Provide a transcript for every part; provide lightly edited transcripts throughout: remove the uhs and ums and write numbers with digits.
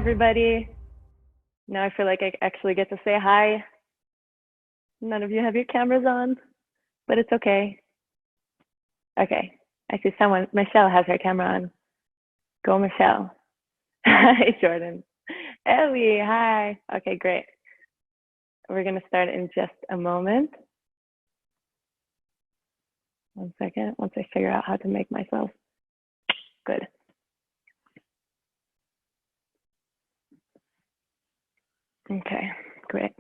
everybody. Now I feel like I actually get to say hi. None of you have your cameras on, but it's okay. Okay. I see someone. Michelle has her camera on. Go, Michelle. Hi, Jordan. Ellie, hi. Okay, great. We're going to start in just a moment. One second. Once I figure out how to make myself good. Okay, great.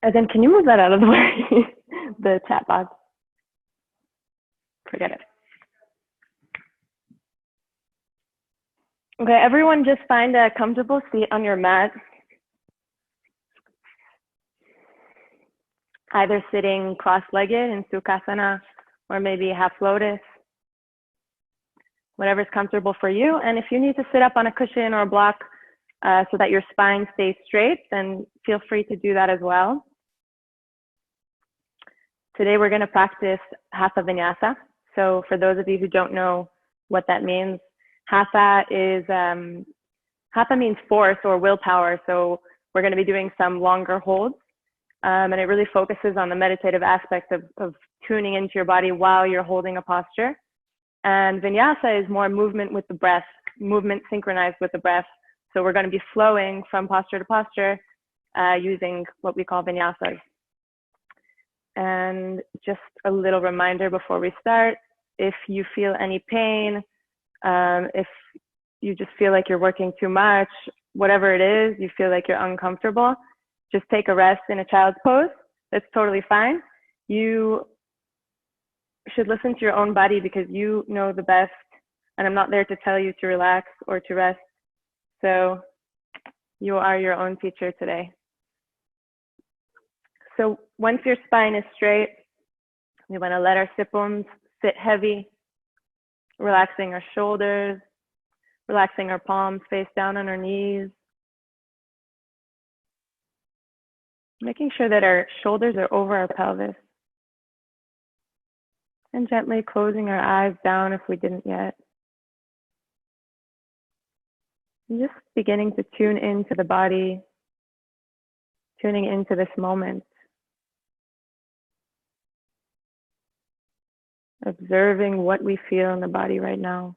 And then can you move that out of the way? The chat box. Forget it. Okay, everyone just find a comfortable seat on your mat. Either sitting cross-legged in Sukhasana or maybe half lotus, whatever's comfortable for you. And if you need to sit up on a cushion or a block so that your spine stays straight, then feel free to do that as well. Today we're going to practice Hatha Vinyasa. So for those of you who don't know what that means, Hatha means force or willpower. So we're going to be doing some longer holds. And it really focuses on the meditative aspect of tuning into your body while you're holding a posture. And Vinyasa is more movement with the breath, movement synchronized with the breath. So we're going to be flowing from posture to posture using what we call vinyasas. And just a little reminder before we start, if you feel any pain, if you just feel like you're working too much, whatever it is, you feel like you're uncomfortable, just take a rest in a child's pose. That's totally fine. You should listen to your own body because you know the best. And I'm not there to tell you to relax or to rest. So you are your own teacher today. So once your spine is straight, we want to let our sit bones sit heavy, relaxing our shoulders, relaxing our palms face down on our knees. Making sure that our shoulders are over our pelvis. And gently closing our eyes down if we didn't yet. And just beginning to tune into the body, tuning into this moment. Observing what we feel in the body right now.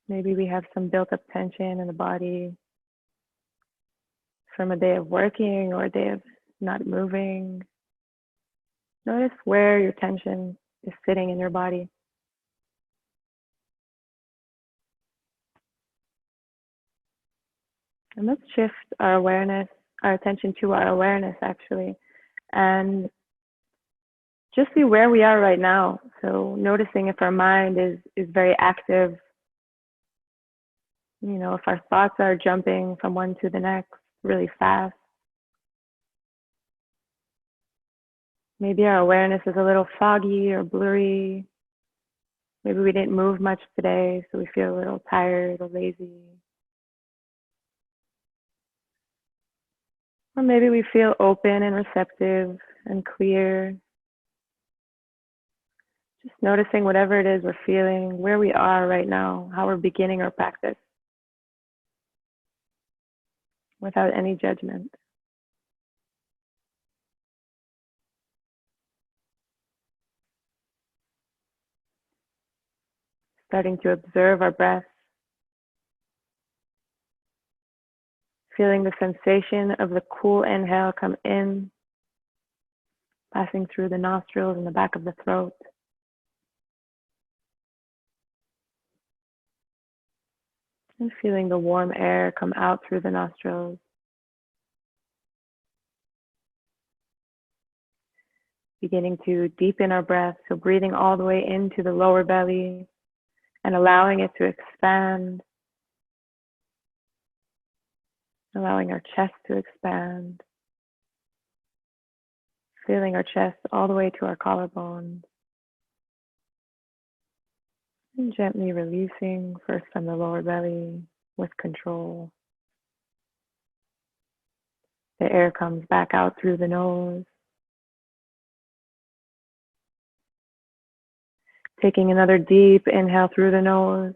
Maybe we have some built up tension in the body from a day of working or a day of not moving. Notice where your tension is sitting in your body. And let's shift our awareness, our attention to our awareness actually, and just see where we are right now. So noticing if our mind is very active, you know, if our thoughts are jumping from one to the next really fast. Maybe our awareness is a little foggy or blurry. Maybe we didn't move much today, so we feel a little tired or lazy. Or maybe we feel open and receptive and clear. Just noticing whatever it is we're feeling, where we are right now, how we're beginning our practice without any judgment. Starting to observe our breath. Feeling the sensation of the cool inhale come in, passing through the nostrils and the back of the throat. And feeling the warm air come out through the nostrils. Beginning to deepen our breath, so breathing all the way into the lower belly and allowing it to expand. Allowing our chest to expand. Feeling our chest all the way to our collarbones. And gently releasing first from the lower belly with control. The air comes back out through the nose. Taking another deep inhale through the nose.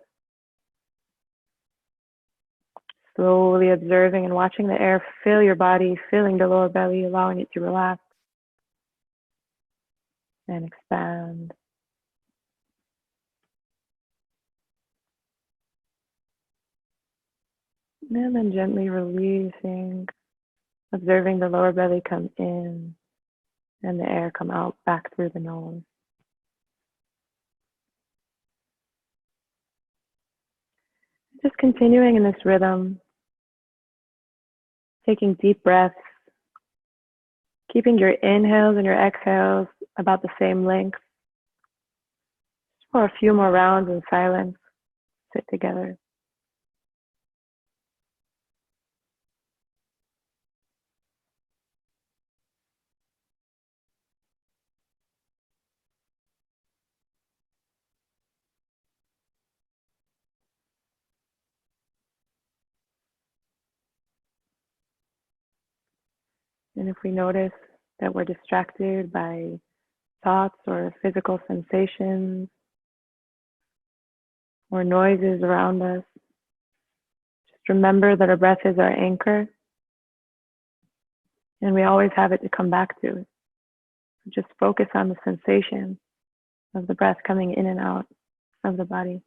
Slowly observing and watching the air fill your body, filling the lower belly, allowing it to relax and expand. And then gently releasing, observing the lower belly come in and the air come out back through the nose. Just continuing in this rhythm, taking deep breaths, keeping your inhales and your exhales about the same length. For a few more rounds in silence, sit together. And if we notice that we're distracted by thoughts or physical sensations or noises around us, just remember that our breath is our anchor and we always have it to come back to. So just focus on the sensation of the breath coming in and out of the body.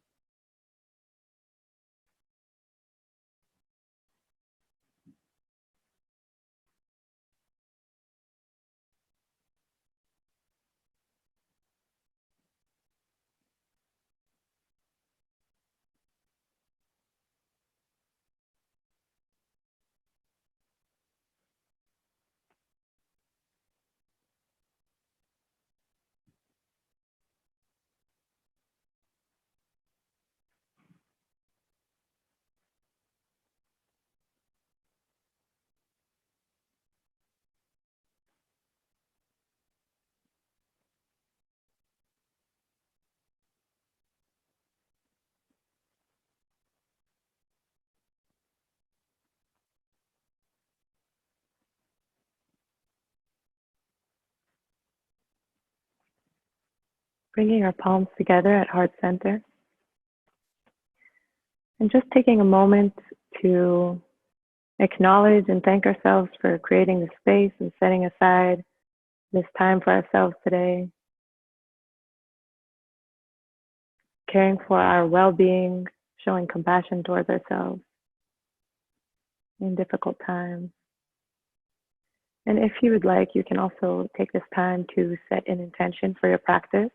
Bringing our palms together at heart center and just taking a moment to acknowledge and thank ourselves for creating the space and setting aside this time for ourselves today, caring for our well-being, showing compassion towards ourselves in difficult times. And if you would like, you can also take this time to set an intention for your practice.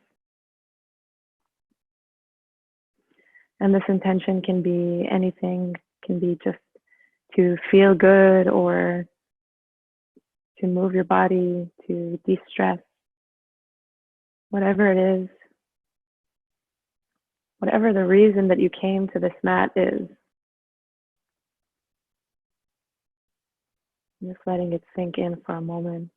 And this intention can be anything, can be just to feel good or to move your body, to de-stress, whatever it is, whatever the reason that you came to this mat is. Just letting it sink in for a moment.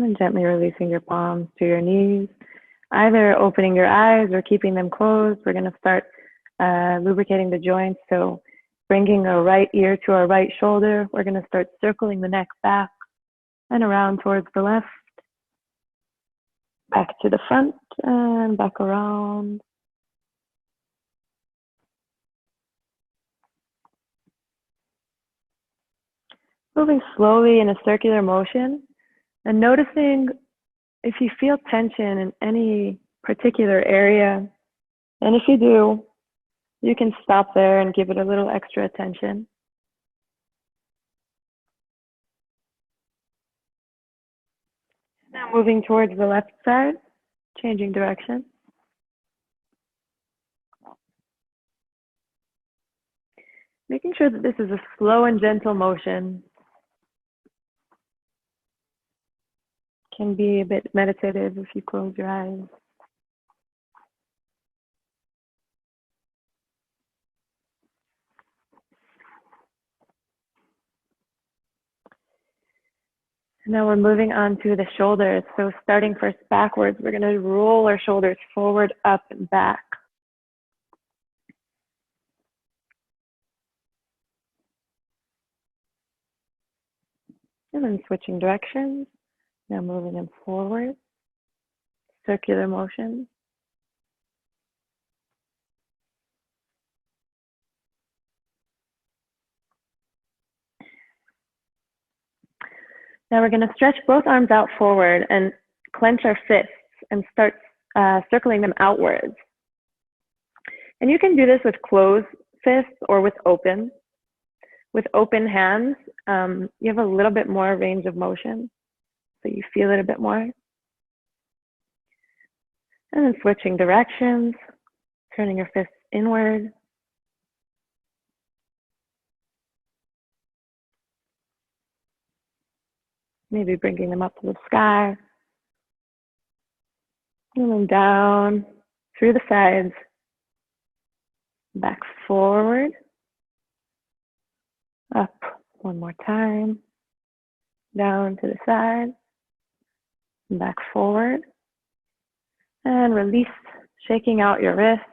And then gently releasing your palms to your knees, either opening your eyes or keeping them closed. We're going to start lubricating the joints. So bringing our right ear to our right shoulder, we're going to start circling the neck back and around towards the left, back to the front and back around. Moving slowly in a circular motion and noticing if you feel tension in any particular area. And if you do, you can stop there and give it a little extra attention. Now moving towards the left side, changing direction. Making sure that this is a slow and gentle motion. Can be a bit meditative if you close your eyes. Now we're moving on to the shoulders. So starting first backwards, we're going to roll our shoulders forward, up, and back. And then switching directions. Now moving them forward. Circular motion. Now we're going to stretch both arms out forward and clench our fists and start circling them outwards. And you can do this with closed fists or with open. With open hands, you have a little bit more range of motion, so you feel it a bit more. And then switching directions, turning your fists inward. Maybe bringing them up to the sky. And then down through the sides, back forward, up one more time, down to the side, back forward, and release, shaking out your wrists.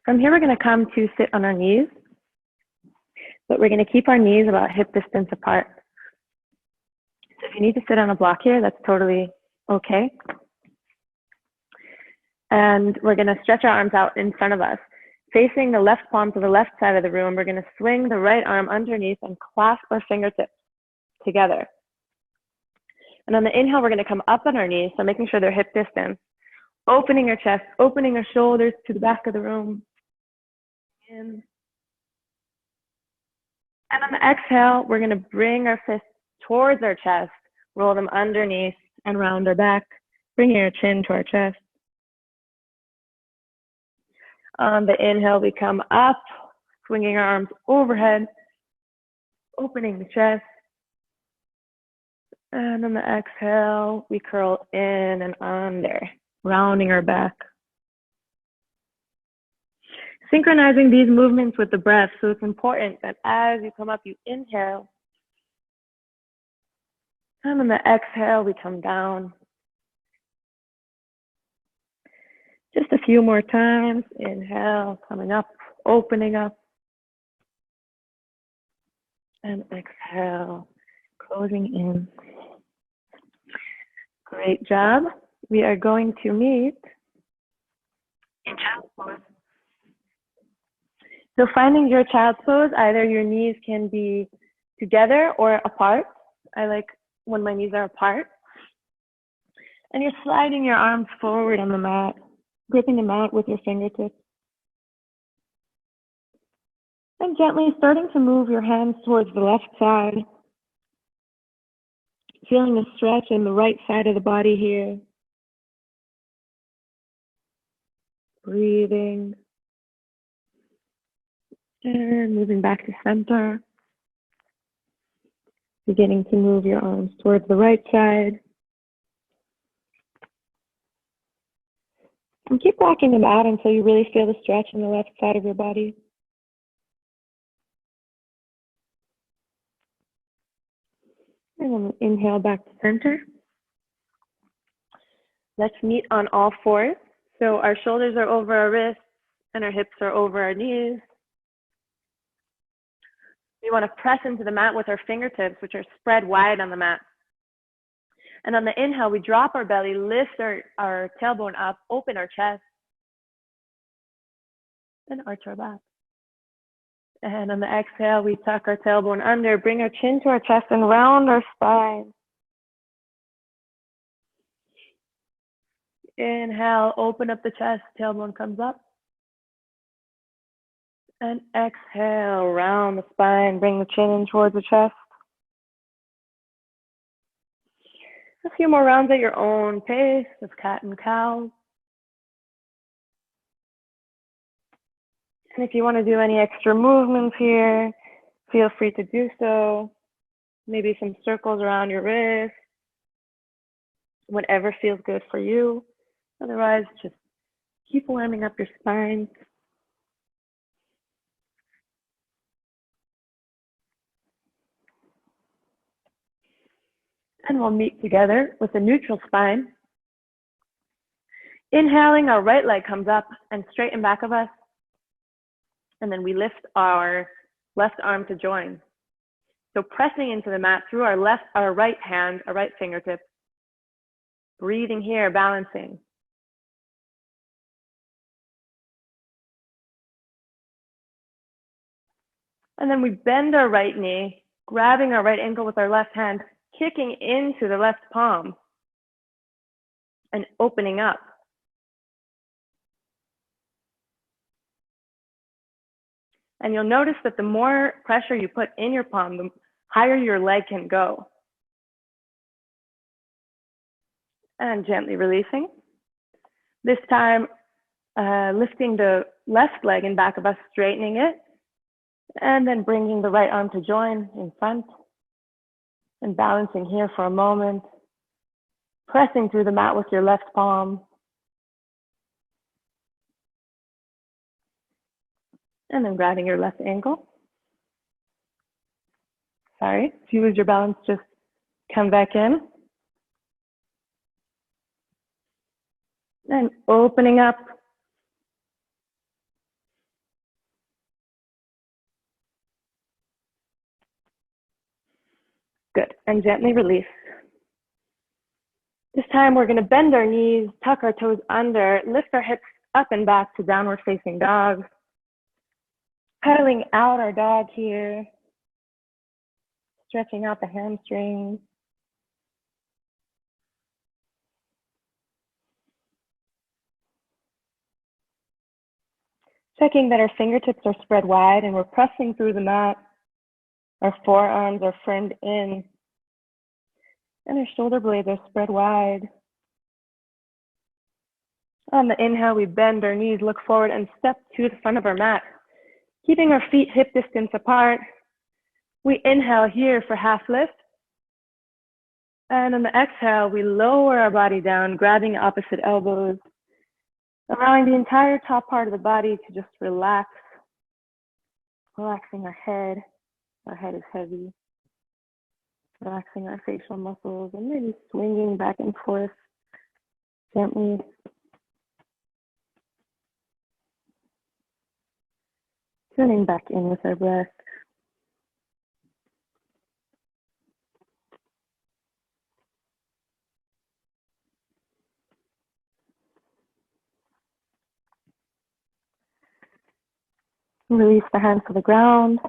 From here, we're going to come to sit on our knees, but we're going to keep our knees about hip distance apart. So if you need to sit on a block here, that's totally okay. And we're going to stretch our arms out in front of us. Facing the left palm to the left side of the room, we're going to swing the right arm underneath and clasp our fingertips together. And on the inhale, we're going to come up on our knees, so making sure they're hip distance. Opening your chest, opening your shoulders to the back of the room. In. And on the exhale, we're going to bring our fists towards our chest, roll them underneath and round our back, bringing our chin to our chest. On the inhale, we come up, swinging our arms overhead, opening the chest. And on the exhale, we curl in and under, rounding our back. Synchronizing these movements with the breath, so it's important that as you come up, you inhale. And on the exhale, we come down. Just a few more times. Inhale, coming up, opening up. And exhale, closing in. Great job. We are going to meet in child's pose. So finding your child's pose, either your knees can be together or apart. I like when my knees are apart. And you're sliding your arms forward on the mat, gripping the mat with your fingertips. And gently starting to move your hands towards the left side. Feeling the stretch in the right side of the body here. Breathing. And moving back to center. Beginning to move your arms towards the right side. And keep rocking them out until you really feel the stretch on the left side of your body. And then inhale back to center. Let's meet on all fours. So our shoulders are over our wrists and our hips are over our knees. We want to press into the mat with our fingertips, which are spread wide on the mat. And on the inhale, we drop our belly, lift our tailbone up, open our chest, and arch our back. And on the exhale, we tuck our tailbone under, bring our chin to our chest, and round our spine. Inhale, open up the chest, tailbone comes up. And exhale, round the spine, bring the chin in towards the chest. A few more rounds at your own pace of cat and cow. And if you want to do any extra movements here, feel free to do so. Maybe some circles around your wrist, whatever feels good for you. Otherwise, just keep warming up your spine. And we'll meet together with a neutral spine. Inhaling, our right leg comes up and straight in back of us. And then we lift our left arm to join. So pressing into the mat through our right hand, our right fingertips. Breathing here, balancing. And then we bend our right knee, grabbing our right ankle with our left hand, kicking into the left palm, and opening up. And you'll notice that the more pressure you put in your palm, the higher your leg can go. And gently releasing. This time, lifting the left leg in back of us, straightening it, and then bringing the right arm to join in front, and balancing here for a moment, pressing through the mat with your left palm, and then grabbing your left ankle. Sorry, if you lose your balance, just come back in. And opening up. Good, and gently release. This time we're gonna bend our knees, tuck our toes under, lift our hips up and back to downward facing dog. Pedaling out our dog here. Stretching out the hamstrings. Checking that our fingertips are spread wide and we're pressing through the mat. Our forearms are firmed in. And our shoulder blades are spread wide. On the inhale, we bend our knees, look forward, and step to the front of our mat. Keeping our feet hip distance apart. We inhale here for half lift. And on the exhale, we lower our body down, grabbing opposite elbows, allowing the entire top part of the body to just relax. Relaxing our head. Our head is heavy. Relaxing our facial muscles and maybe swinging back and forth gently. Tuning back in with our breath. Release the hands to the ground.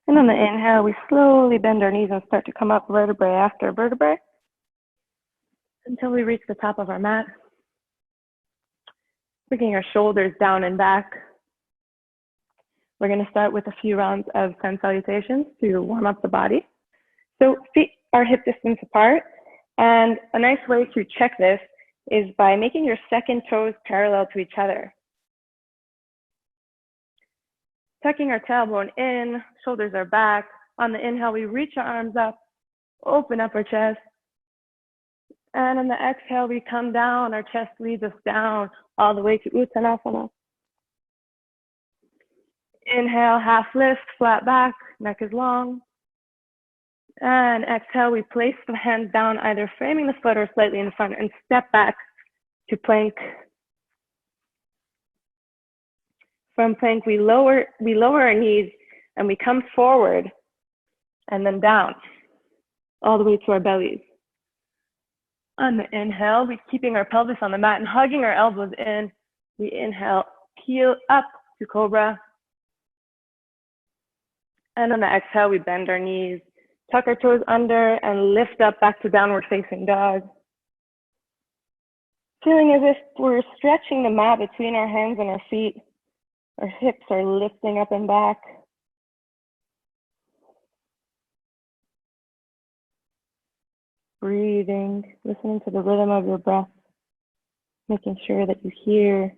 And on the inhale, we slowly bend our knees and start to come up vertebrae after vertebrae until we reach the top of our mat. Bringing our shoulders down and back. We're going to start with a few rounds of sun salutations to warm up the body. So feet are hip distance apart. And a nice way to check this is by making your second toes parallel to each other. Tucking our tailbone in, shoulders are back. On the inhale, we reach our arms up, open up our chest. And on the exhale, we come down, our chest leads us down all the way to Uttanasana. Inhale, half lift, flat back, neck is long. And exhale, we place the hands down, either framing the foot or slightly in front, and step back to plank. From plank, we lower our knees and we come forward and then down, all the way to our bellies. On the inhale, we're keeping our pelvis on the mat and hugging our elbows in. We inhale, peel up to cobra. And on the exhale, we bend our knees, tuck our toes under, and lift up back to downward facing dog. Feeling as if we're stretching the mat between our hands and our feet. Our hips are lifting up and back. Breathing, listening to the rhythm of your breath, making sure that you hear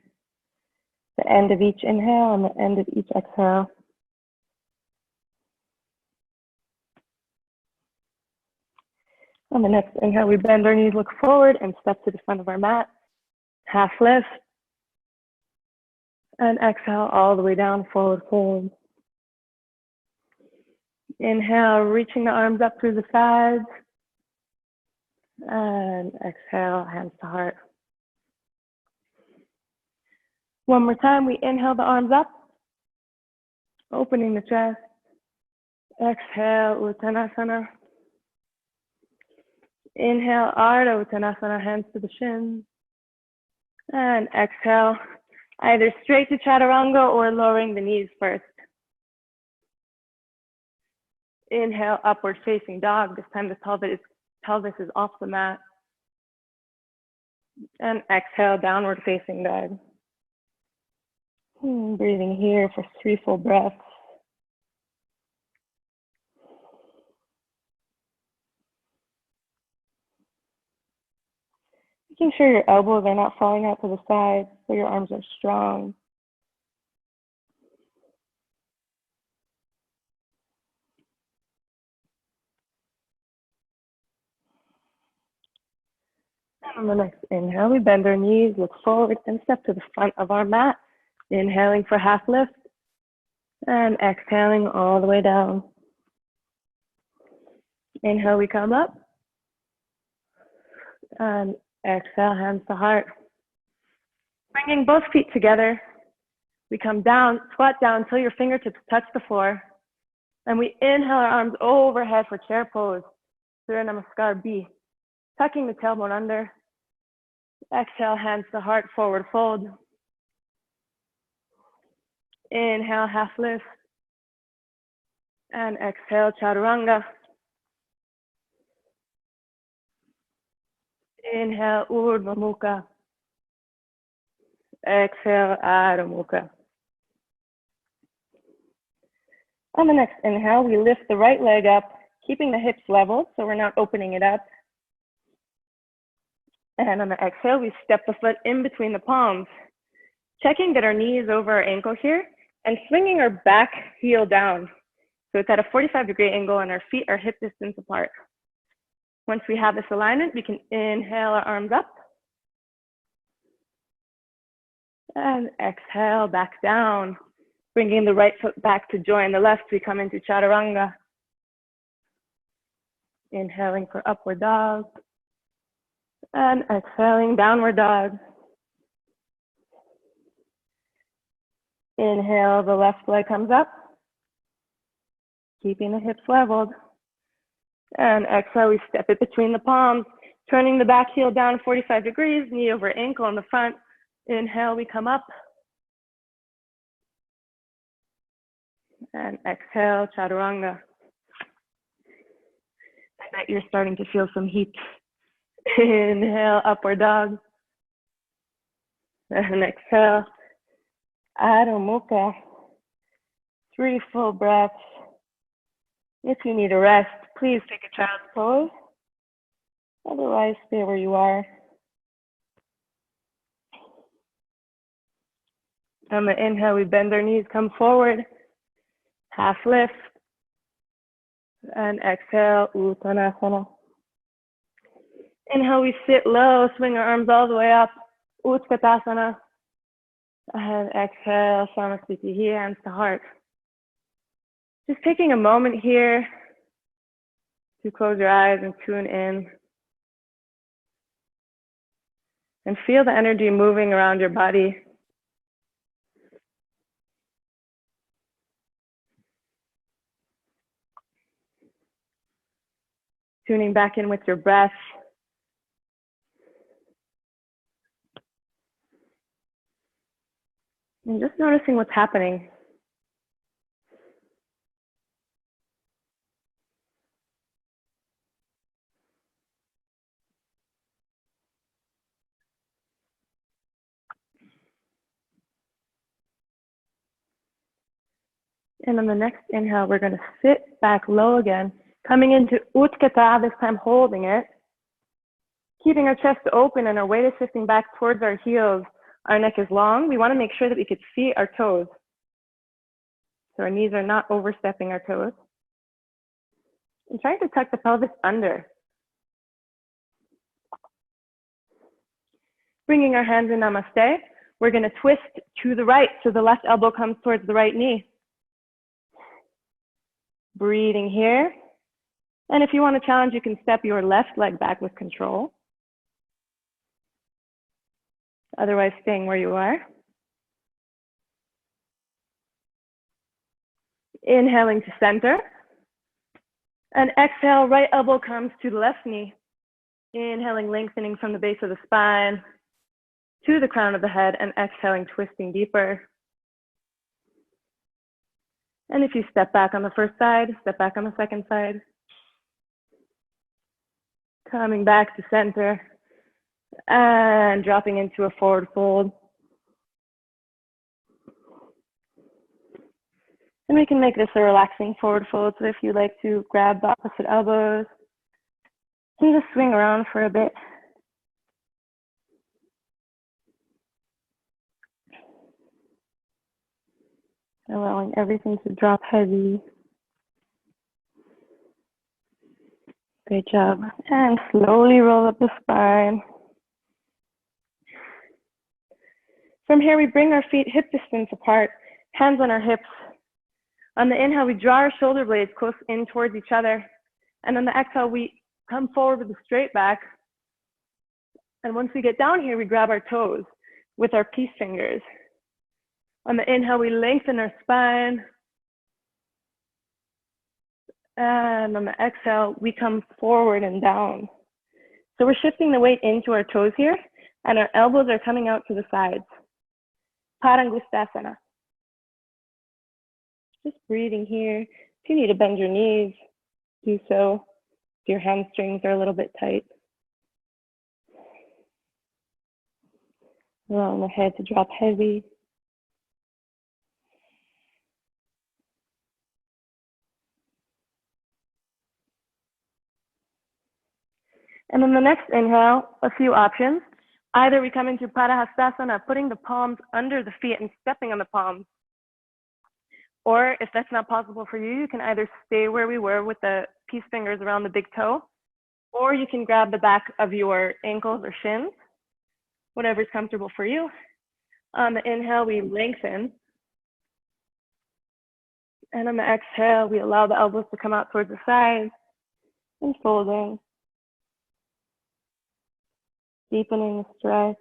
the end of each inhale and the end of each exhale. On the next inhale, we bend our knees, look forward, and step to the front of our mat. Half lift. And exhale all the way down, forward fold. Inhale, reaching the arms up through the sides. And exhale, hands to heart. One more time, we inhale the arms up, opening the chest. Exhale, Uttanasana. Inhale, Ardha Uttanasana, hands to the shins. And exhale, either straight to Chaturanga or lowering the knees first. Inhale, upward facing dog. This time the pelvis is off the mat. And exhale, downward facing dog. Breathing here for 3 full breaths. Making sure your elbows are not falling out to the side, so your arms are strong. And on the next inhale, we bend our knees, look forward, and step to the front of our mat. Inhaling for half lift, and exhaling all the way down. Inhale, we come up, and exhale, hands to heart. Bringing both feet together, we come down, squat down until your fingertips touch the floor. And we inhale our arms overhead for chair pose, Surya Namaskar B. Tucking the tailbone under. Exhale, hands to heart, forward fold. Inhale, half lift. And exhale, Chaturanga. Inhale, Urdhva Mukha. Exhale, Adho Mukha. On the next inhale, we lift the right leg up, keeping the hips level so we're not opening it up. And on the exhale, we step the foot in between the palms, checking that our knee is over our ankle here, and swinging our back heel down. So it's at a 45-degree angle and our feet are hip distance apart. Once we have this alignment, we can inhale our arms up. And exhale, back down. Bringing the right foot back to join the left, we come into Chaturanga. Inhaling for upward dog. And exhaling, downward dog. Inhale, the left leg comes up. Keeping the hips leveled. And exhale, we step it between the palms, turning the back heel down 45 degrees, knee over ankle in the front. Inhale, we come up. And exhale, Chaturanga. I bet you're starting to feel some heat. Inhale, upward dog. And exhale, Adho Mukha. 3 full breaths. If you need a rest, please take a child's pose. Otherwise, stay where you are. On the inhale, we bend our knees, come forward. Half lift. And exhale, Uttanasana. Inhale, we sit low, swing our arms all the way up. Utkatasana. And exhale, Samasthiti, hands to heart. Just taking a moment here to close your eyes and tune in. And feel the energy moving around your body. Tuning back in with your breath. And just noticing what's happening. And on the next inhale, we're going to sit back low again, coming into Utkata, this time holding it. Keeping our chest open and our weight is shifting back towards our heels. Our neck is long. We want to make sure that we could see our toes. So our knees are not overstepping our toes. And trying to tuck the pelvis under. Bringing our hands in Namaste. We're going to twist to the right so the left elbow comes towards the right knee. Breathing here. And if you want to challenge, you can step your left leg back with control. Otherwise, staying where you are. Inhaling to center. And exhale, right elbow comes to the left knee. Inhaling, lengthening from the base of the spine to the crown of the head, and exhaling, twisting deeper. And if you step back on the first side, step back on the second side. Coming back to center and dropping into a forward fold. And we can make this a relaxing forward fold. So if you like to grab the opposite elbows and just swing around for a bit. Allowing everything to drop heavy. Great job. And slowly roll up the spine. From here, we bring our feet hip distance apart, hands on our hips. On the inhale, we draw our shoulder blades close in towards each other. And on the exhale, we come forward with a straight back. And once we get down here, we grab our toes with our peace fingers. On the inhale, we lengthen our spine. And on the exhale, we come forward and down. So we're shifting the weight into our toes here, and our elbows are coming out to the sides. Parangustasana. Just breathing here. If you need to bend your knees, do so. If your hamstrings are a little bit tight. Allowing the head to drop heavy. And then the next inhale, a few options. Either we come into Parahastasana, putting the palms under the feet and stepping on the palms. Or if that's not possible for you, you can either stay where we were with the peace fingers around the big toe, or you can grab the back of your ankles or shins, whatever's comfortable for you. On the inhale, we lengthen. And on the exhale, we allow the elbows to come out towards the sides and folding. Deepening the stretch.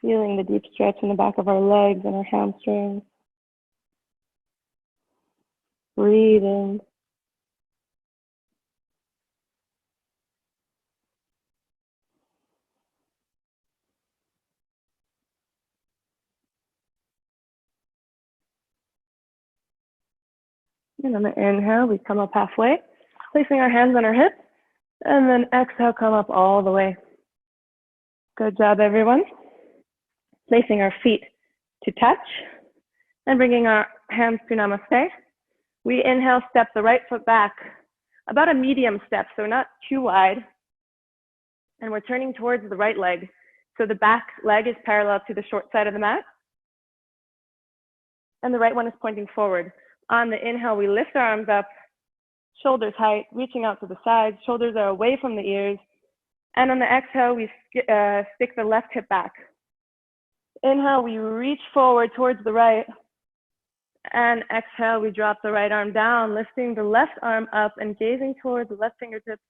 Feeling the deep stretch in the back of our legs and our hamstrings. Breathing. And on the inhale, we come up halfway, placing our hands on our hips, and then exhale, come up all the way. Good job, everyone. Placing our feet to touch and bringing our hands to namaste. We inhale, step the right foot back, about a medium step, so not too wide. And we're turning towards the right leg. So the back leg is parallel to the short side of the mat. And the right one is pointing forward. On the inhale, we lift our arms up, shoulders height, reaching out to the sides. Shoulders are away from the ears. And on the exhale, we stick the left hip back. Inhale, we reach forward towards the right. And exhale, we drop the right arm down, lifting the left arm up and gazing towards the left fingertips,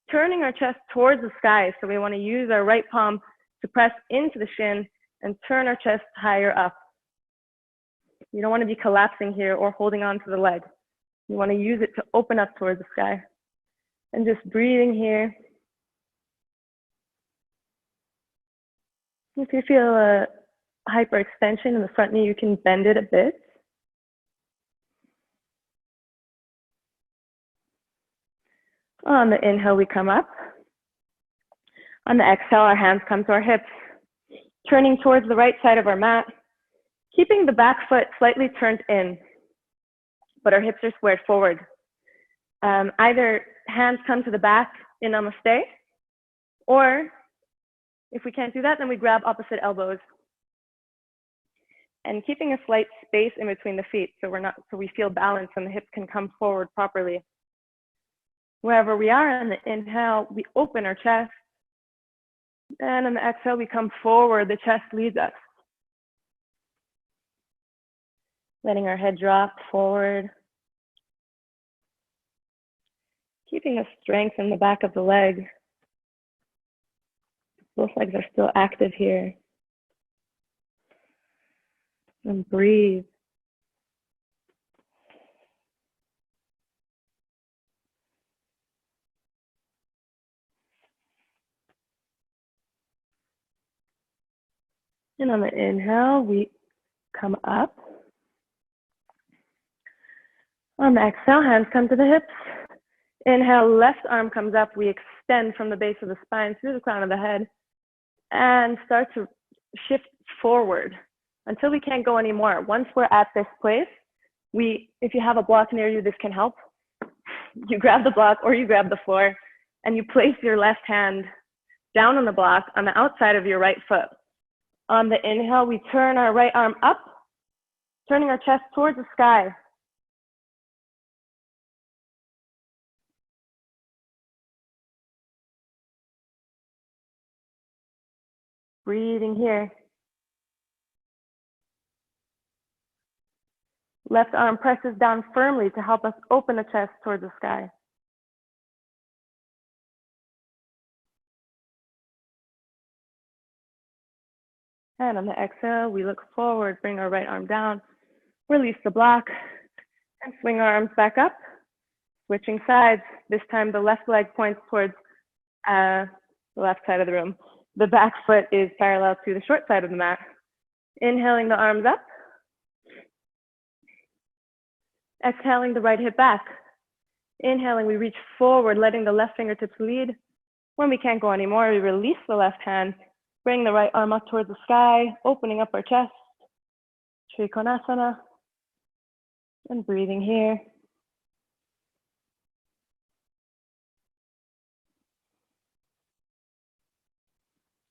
turning our chest towards the sky. So we want to use our right palm to press into the shin and turn our chest higher up. You don't want to be collapsing here or holding on to the leg. You want to use it to open up towards the sky. And just breathing here. If you feel a hyperextension in the front knee, you can bend it a bit. On the inhale, we come up. On the exhale, our hands come to our hips, turning towards the right side of our mat, keeping the back foot slightly turned in, but our hips are squared forward. Either hands come to the back in namaste, or if we can't do that, then we grab opposite elbows. And keeping a slight space in between the feet so we feel balance and the hips can come forward properly. Wherever we are on the inhale, we open our chest. And on the exhale, we come forward, the chest leads us. Letting our head drop forward. Keeping a strength in the back of the leg. Both legs are still active here. And breathe. And on the inhale, we come up. On the exhale, hands come to the hips. Inhale, left arm comes up. We extend from the base of the spine through the crown of the head and start to shift forward until we can't go anymore. Once we're at this place, if you have a block near you, this can help. You grab the block or you grab the floor and you place your left hand down on the block on the outside of your right foot. On the inhale, we turn our right arm up, turning our chest towards the sky. Breathing here. Left arm presses down firmly to help us open the chest towards the sky. And on the exhale, we look forward, bring our right arm down, release the block, and swing our arms back up. Switching sides. This time the left leg points towards the left side of the room. The back foot is parallel to the short side of the mat. Inhaling the arms up. Exhaling the right hip back. Inhaling, we reach forward, letting the left fingertips lead. When we can't go anymore, we release the left hand, bring the right arm up towards the sky, opening up our chest. Trikonasana. And breathing here.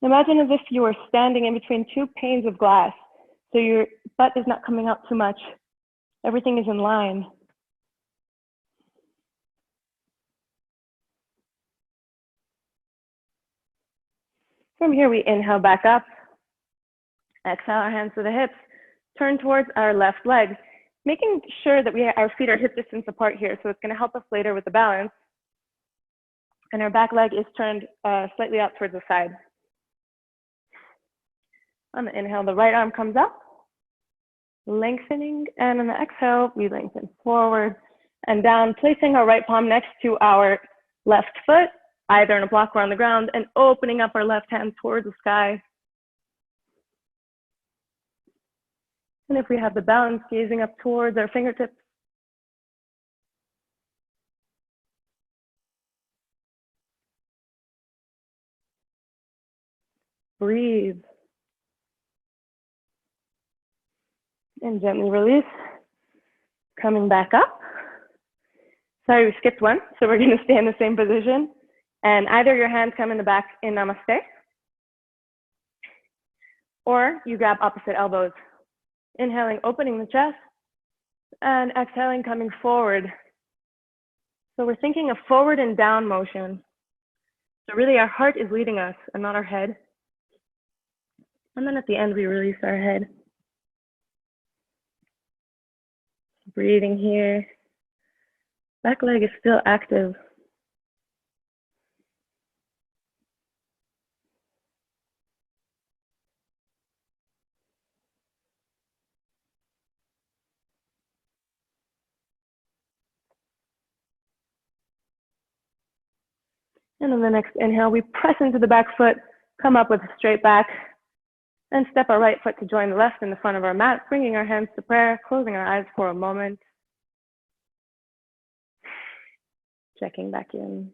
Imagine as if you were standing in between two panes of glass, so your butt is not coming out too much. Everything is in line. From here, we inhale back up. Exhale our hands to the hips. Turn towards our left leg, making sure that our feet are hip distance apart here, so it's going to help us later with the balance. And our back leg is turned slightly out towards the side. On the inhale, the right arm comes up, lengthening, and on the exhale, we lengthen forward and down, placing our right palm next to our left foot, either in a block or on the ground, and opening up our left hand towards the sky. And if we have the balance, gazing up towards our fingertips. Breathe. And gently release. Coming back up. Sorry, we skipped one, so we're going to stay in the same position. And either your hands come in the back in Namaste, or you grab opposite elbows. Inhaling, opening the chest, and exhaling, coming forward. So we're thinking of forward and down motion. So really our heart is leading us and not our head. And then at the end, we release our head. Breathing here. Back leg is still active. And on the next inhale, we press into the back foot, come up with a straight back, and step our right foot to join the left in the front of our mat, bringing our hands to prayer, closing our eyes for a moment. Checking back in.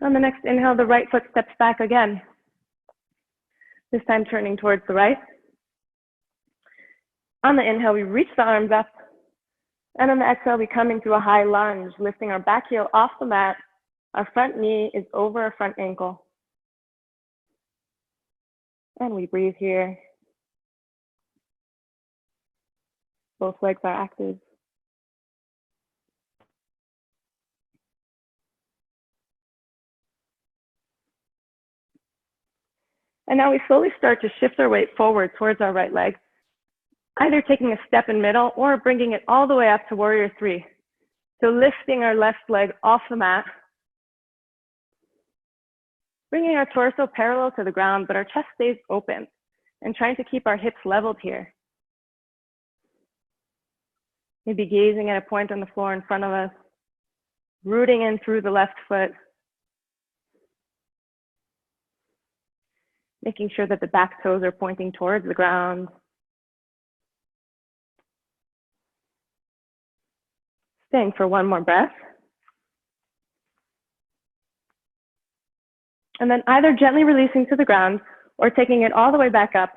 On the next inhale, the right foot steps back again. This time turning towards the right. On the inhale, we reach the arms up. And on the exhale, we come into a high lunge, lifting our back heel off the mat. Our front knee is over our front ankle. And we breathe here. Both legs are active. And now we slowly start to shift our weight forward towards our right leg, either taking a step in middle or bringing it all the way up to warrior three. So lifting our left leg off the mat, bringing our torso parallel to the ground, but our chest stays open, and trying to keep our hips leveled here. Maybe gazing at a point on the floor in front of us, rooting in through the left foot. making sure that the back toes are pointing towards the ground. Staying for one more breath. And then either gently releasing to the ground or taking it all the way back up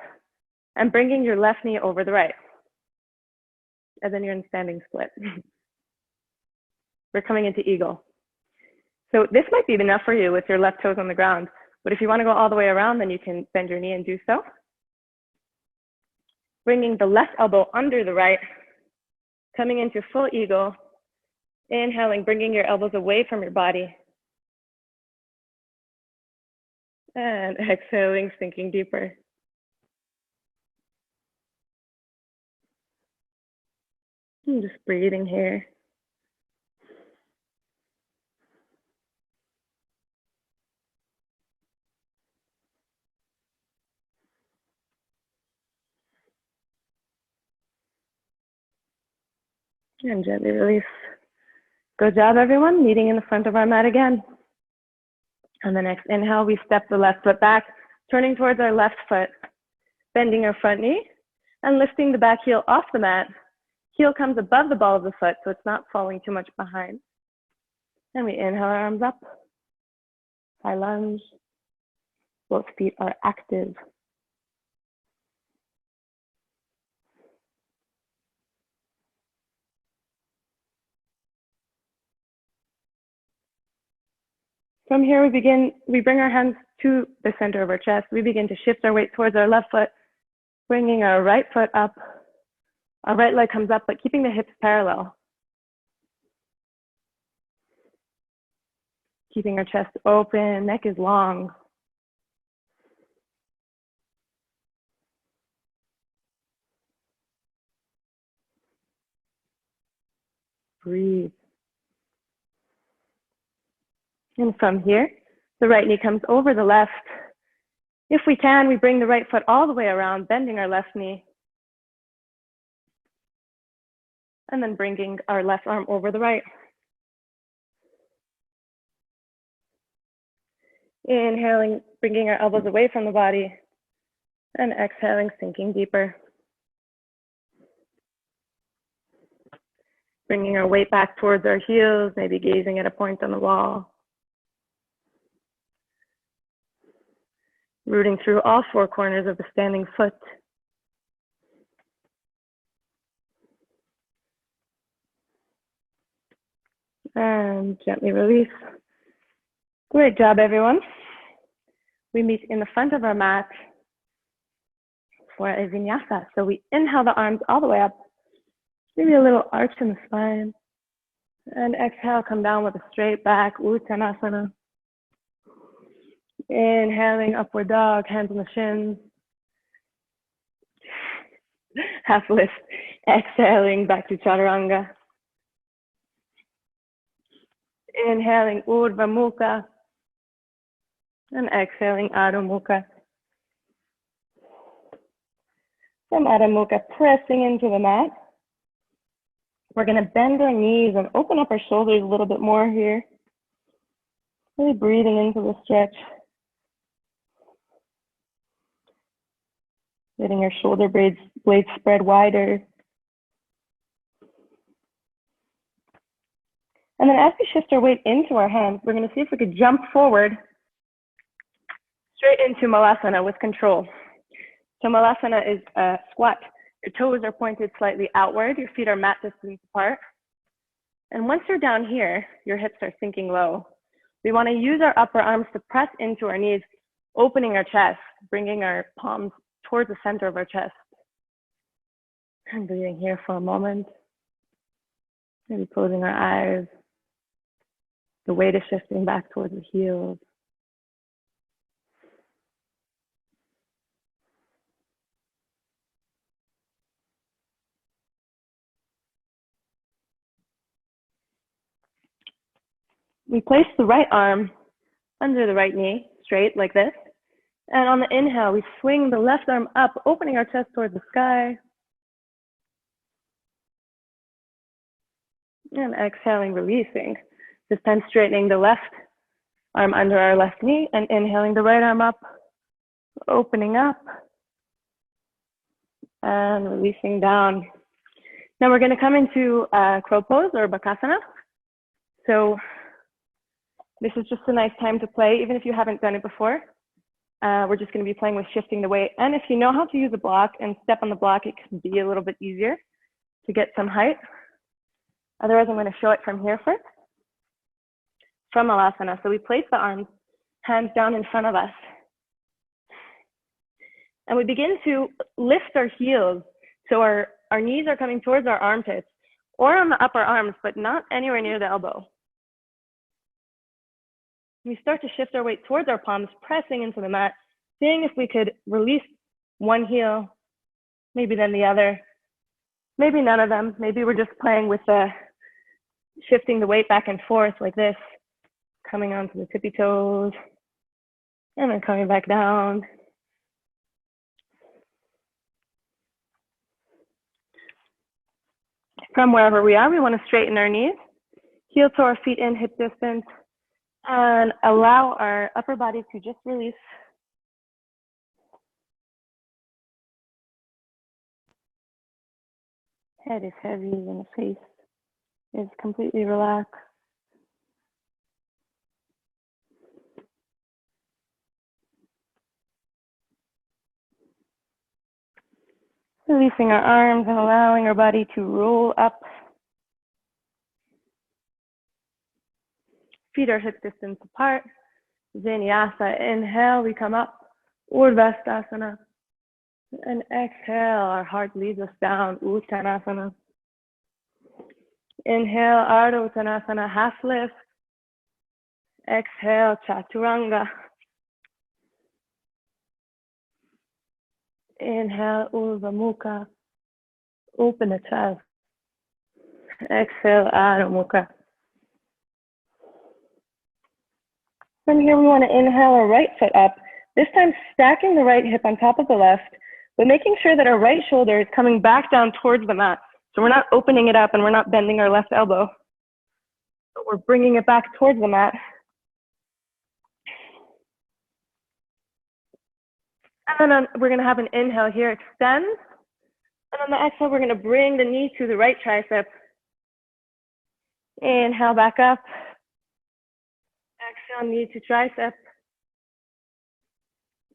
and bringing your left knee over the right. And then you're in standing split. We're coming into eagle. So this might be enough for you with your left toes on the ground. But if you want to go all the way around, then you can bend your knee and do so. Bringing the left elbow under the right, coming into full eagle. Inhaling, bringing your elbows away from your body. And exhaling, sinking deeper. I'm just breathing here. And gently release. Good job, everyone. Meeting in the front of our mat again. On the next inhale, we step the left foot back, turning towards our left foot, bending our front knee, and lifting the back heel off the mat. Heel comes above the ball of the foot, so it's not falling too much behind. And we inhale our arms up. High lunge. Both feet are active. From here, we bring our hands to the center of our chest. We begin to shift our weight towards our left foot, bringing our right foot up. Our right leg comes up, but keeping the hips parallel. Keeping our chest open, neck is long. Breathe. And from here, the right knee comes over the left. If we can, we bring the right foot all the way around, bending our left knee. And then bringing our left arm over the right. Inhaling, bringing our elbows away from the body. And exhaling, sinking deeper. Bringing our weight back towards our heels, maybe gazing at a point on the wall. Rooting through all four corners of the standing foot. And gently release. Great job, everyone. We meet in the front of our mat for a vinyasa. So we inhale the arms all the way up. Maybe a little arch in the spine. And exhale, come down with a straight back, Uttanasana. Inhaling, upward dog, hands on the shins. Half lift. Exhaling, back to chaturanga. Inhaling, Urdhva Mukha. And exhaling, Adho Mukha. From Adho Mukha, pressing into the mat. We're going to bend our knees and open up our shoulders a little bit more here. Really breathing into the stretch. Letting your shoulder blades spread wider. And then as we shift our weight into our hands, we're going to see if we could jump forward straight into Malasana with control. So Malasana is a squat. Your toes are pointed slightly outward. Your feet are mat distance apart. And once you're down here, your hips are sinking low. We want to use our upper arms to press into our knees, opening our chest, bringing our palms towards the center of our chest. And breathing here for a moment. Maybe closing our eyes. The weight is shifting back towards the heels. We place the right arm under the right knee, straight like this. And on the inhale, we swing the left arm up, opening our chest towards the sky. And exhaling, releasing. This time straightening the left arm under our left knee and inhaling the right arm up. Opening up and releasing down. Now we're going to come into crow pose or bakasana. So this is just a nice time to play, even if you haven't done it before. We're just going to be playing with shifting the weight. And if you know how to use a block and step on the block, it can be a little bit easier to get some height. Otherwise, I'm going to show it from here first. From Alasana. So we place the arms, hands down in front of us. And we begin to lift our heels. So our knees are coming towards our armpits or on the upper arms, but not anywhere near the elbow. We start to shift our weight towards our palms, pressing into the mat, seeing if we could release one heel, maybe then the other, maybe none of them. Maybe we're just playing with shifting the weight back and forth like this, coming onto the tippy toes, and then coming back down. From wherever we are, we want to straighten our knees, heel to our feet in hip distance, and allow our upper body to just release. Head is heavy and the face is completely relaxed. Releasing our arms and allowing our body to roll up. Feet are hip distance apart. Vinyasa, inhale, we come up. Urdhva-sthasana. And exhale, our heart leads us down. Uttanasana. Inhale, Ardha Uttanasana, half lift. Exhale, Chaturanga. Inhale, Urdhva Mukha. Open the chest. Exhale, Adho Mukha. From here, we want to inhale our right foot up. This time, stacking the right hip on top of the left, but making sure that our right shoulder is coming back down towards the mat. So we're not opening it up and we're not bending our left elbow, but we're bringing it back towards the mat. And then we're going to have an inhale here, extend. And on the exhale, we're going to bring the knee to the right tricep. Inhale back up. Exhale, knee to tricep.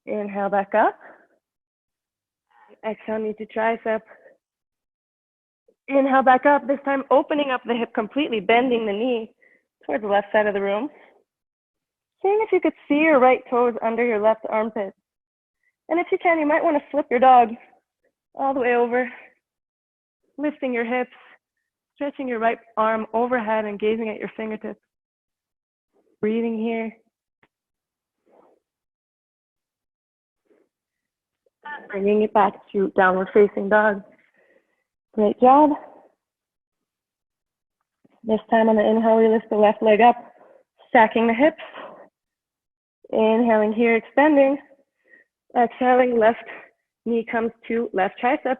Inhale back up. Exhale, knee to tricep. Inhale back up, this time opening up the hip completely, bending the knee towards the left side of the room. Seeing if you could see your right toes under your left armpit. And if you can, you might want to flip your dog all the way over, lifting your hips, stretching your right arm overhead and gazing at your fingertips. Breathing here. Bringing it back to downward facing dog. Great job. This time on the inhale, we lift the left leg up, stacking the hips. Inhaling here, extending. Exhaling, left knee comes to left tricep.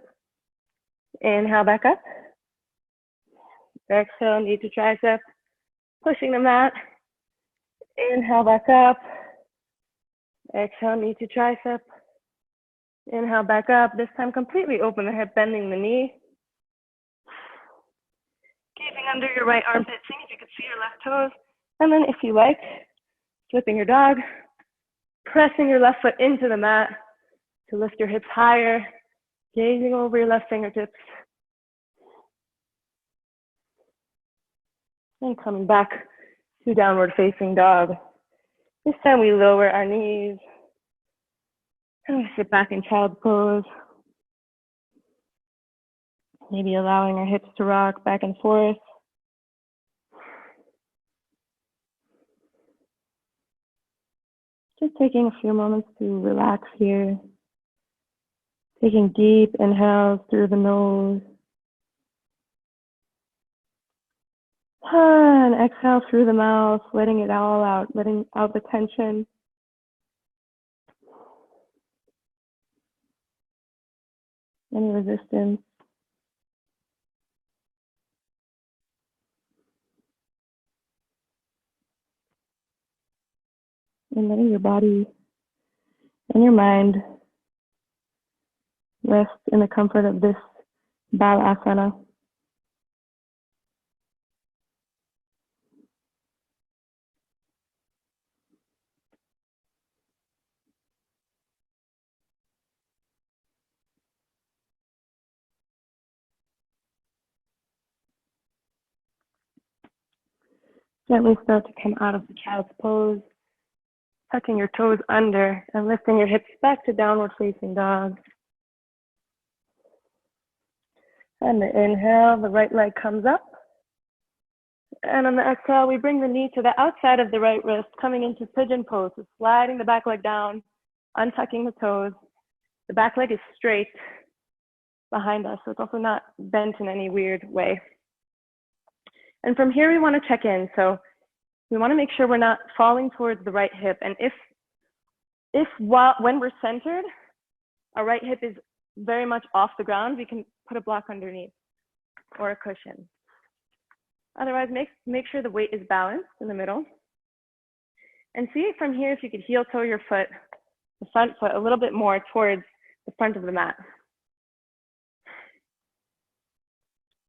Inhale back up. Exhale, knee to tricep. Pushing the mat. Inhale back up. Exhale, knee to tricep. Inhale back up. This time completely open the hip, bending the knee. Gazing under your right armpit, seeing if you could see your left toes. And then if you like, flipping your dog, pressing your left foot into the mat to lift your hips higher, gazing over your left fingertips. And coming back to downward facing dog. This time we lower our knees. And we sit back in child pose. Maybe allowing our hips to rock back and forth. Just taking a few moments to relax here. Taking deep inhales through the nose. And exhale through the mouth, letting it all out, letting out the tension. Any resistance. And letting your body In your mind, rest in the comfort of this balasana. Gently start to come out of the child's pose, tucking your toes under and lifting your hips back to downward facing dog. And the inhale, the right leg comes up. And on the exhale, we bring the knee to the outside of the right wrist, coming into pigeon pose. So sliding the back leg down, untucking the toes. The back leg is straight behind us, so it's also not bent in any weird way. And from here, we want to check in. So we want to make sure we're not falling towards the right hip. And when we're centered, our right hip is very much off the ground, we can put a block underneath or a cushion. Otherwise, make sure the weight is balanced in the middle. And see from here if you could heel toe your foot, the front foot, a little bit more towards the front of the mat.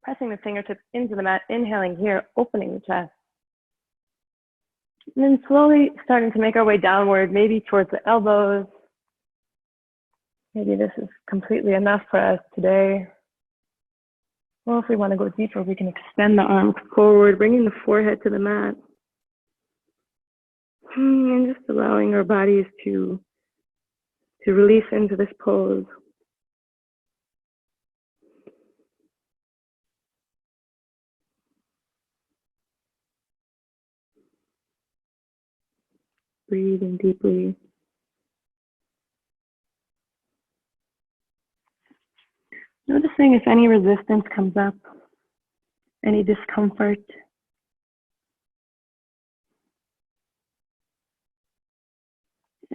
Pressing the fingertips into the mat, inhaling here, opening the chest. And then slowly starting to make our way downward, maybe towards the elbows. Maybe this is completely enough for us today. Well, if we want to go deeper, we can extend the arms forward, bringing the forehead to the mat. And just allowing our bodies to release into this pose. Breathing deeply. Noticing if any resistance comes up, any discomfort.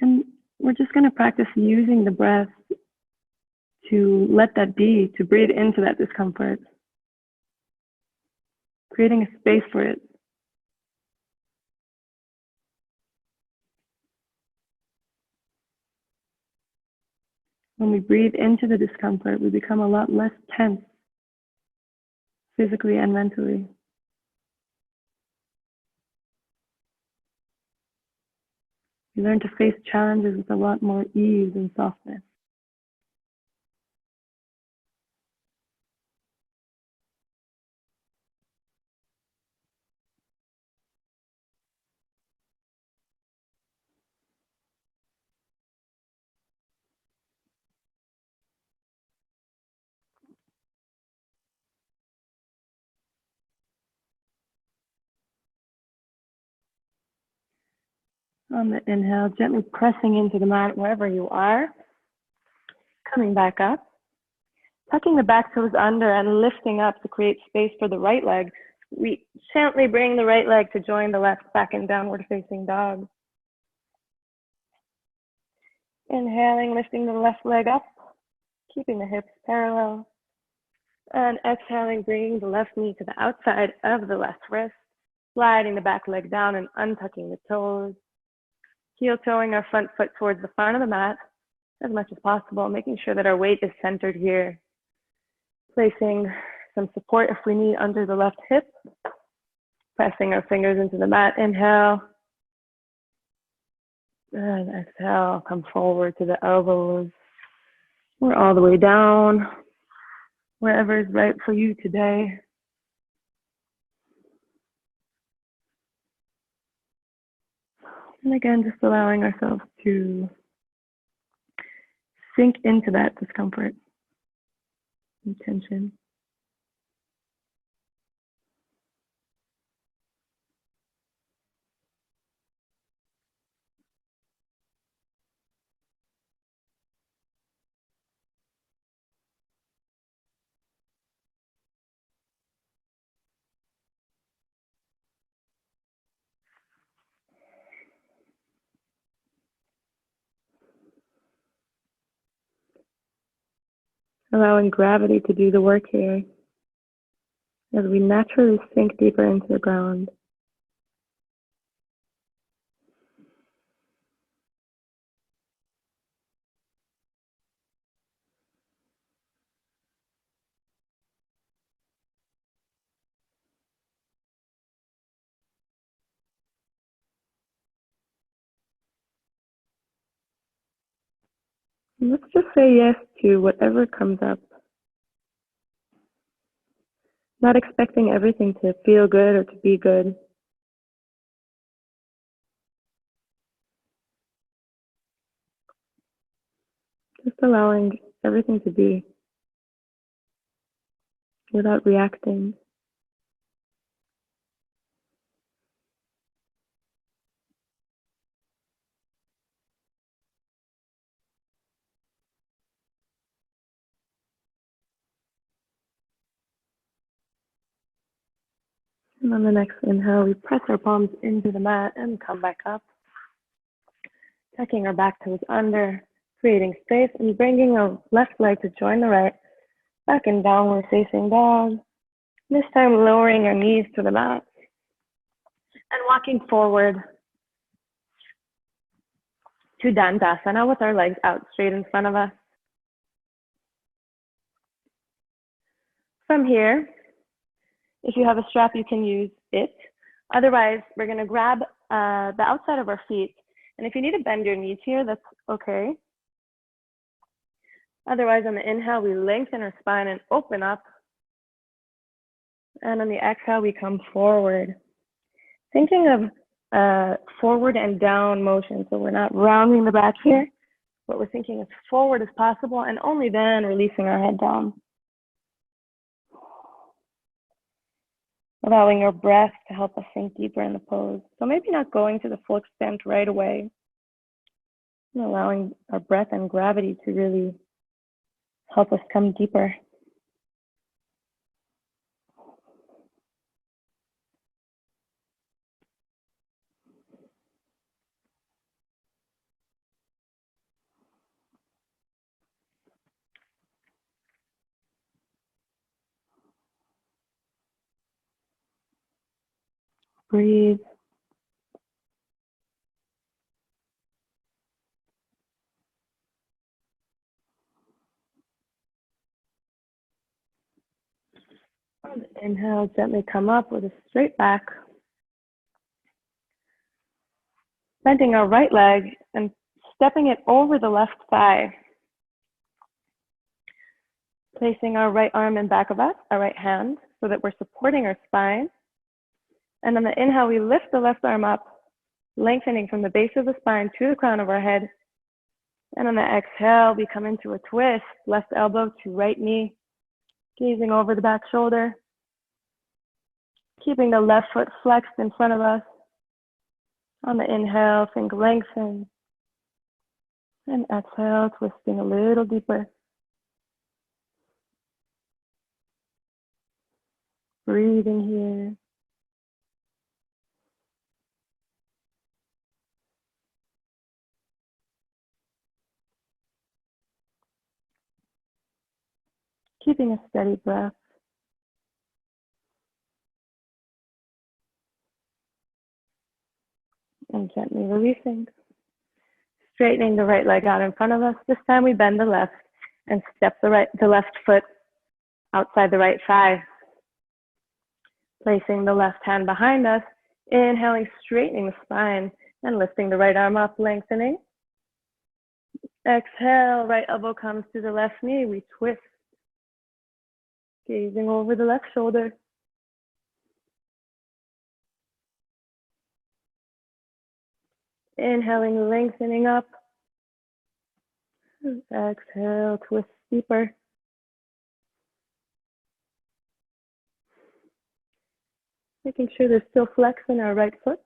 And we're just going to practice using the breath to let that be, to breathe into that discomfort, creating a space for it. When we breathe into the discomfort, we become a lot less tense, physically and mentally. We learn to face challenges with a lot more ease and softness. On the inhale, gently pressing into the mat wherever you are. Coming back up. Tucking the back toes under and lifting up to create space for the right leg. We gently bring the right leg to join the left back in downward facing dog. Inhaling, lifting the left leg up, keeping the hips parallel. And exhaling, bringing the left knee to the outside of the left wrist, sliding the back leg down and untucking the toes. Heel toeing our front foot towards the front of the mat as much as possible, making sure that our weight is centered here. Placing some support if we need under the left hip. Pressing our fingers into the mat. Inhale. And exhale, come forward to the elbows. Or all the way down. Wherever is right for you today. And again, just allowing ourselves to sink into that discomfort and tension. Allowing gravity to do the work here as we naturally sink deeper into the ground. And let's just say yes to whatever comes up. Not expecting everything to feel good or to be good. Just allowing everything to be without reacting. And on the next inhale, we press our palms into the mat and come back up. Tucking our back toes under, creating space and bringing our left leg to join the right, back in downward facing dog. This time lowering our knees to the mat and walking forward to Dandasana with our legs out straight in front of us. From here, if you have a strap, you can use it. Otherwise, we're going to grab the outside of our feet. And if you need to bend your knees here, that's okay. Otherwise, on the inhale, we lengthen our spine and open up. And on the exhale, we come forward. Thinking of forward and down motion. So we're not rounding the back here, but we're thinking as forward as possible and only then releasing our head down. Allowing our breath to help us sink deeper in the pose. So maybe not going to the full extent right away. And allowing our breath and gravity to really help us come deeper. Breathe. Inhale, gently come up with a straight back. Bending our right leg and stepping it over the left thigh. Placing our right arm in back of us, our right hand, so that we're supporting our spine. And on the inhale, we lift the left arm up, lengthening from the base of the spine to the crown of our head. And on the exhale, we come into a twist, left elbow to right knee, gazing over the back shoulder. Keeping the left foot flexed in front of us. On the inhale, think lengthen. And exhale, twisting a little deeper. Breathing here. Keeping a steady breath. And gently releasing. Straightening the right leg out in front of us. This time we bend the left and step the left foot outside the right thigh. Placing the left hand behind us. Inhaling, straightening the spine and lifting the right arm up, lengthening. Exhale, right elbow comes to the left knee. We twist. Gazing over the left shoulder. Inhaling, lengthening up. Exhale, twist deeper. Making sure there's still flex in our right foot.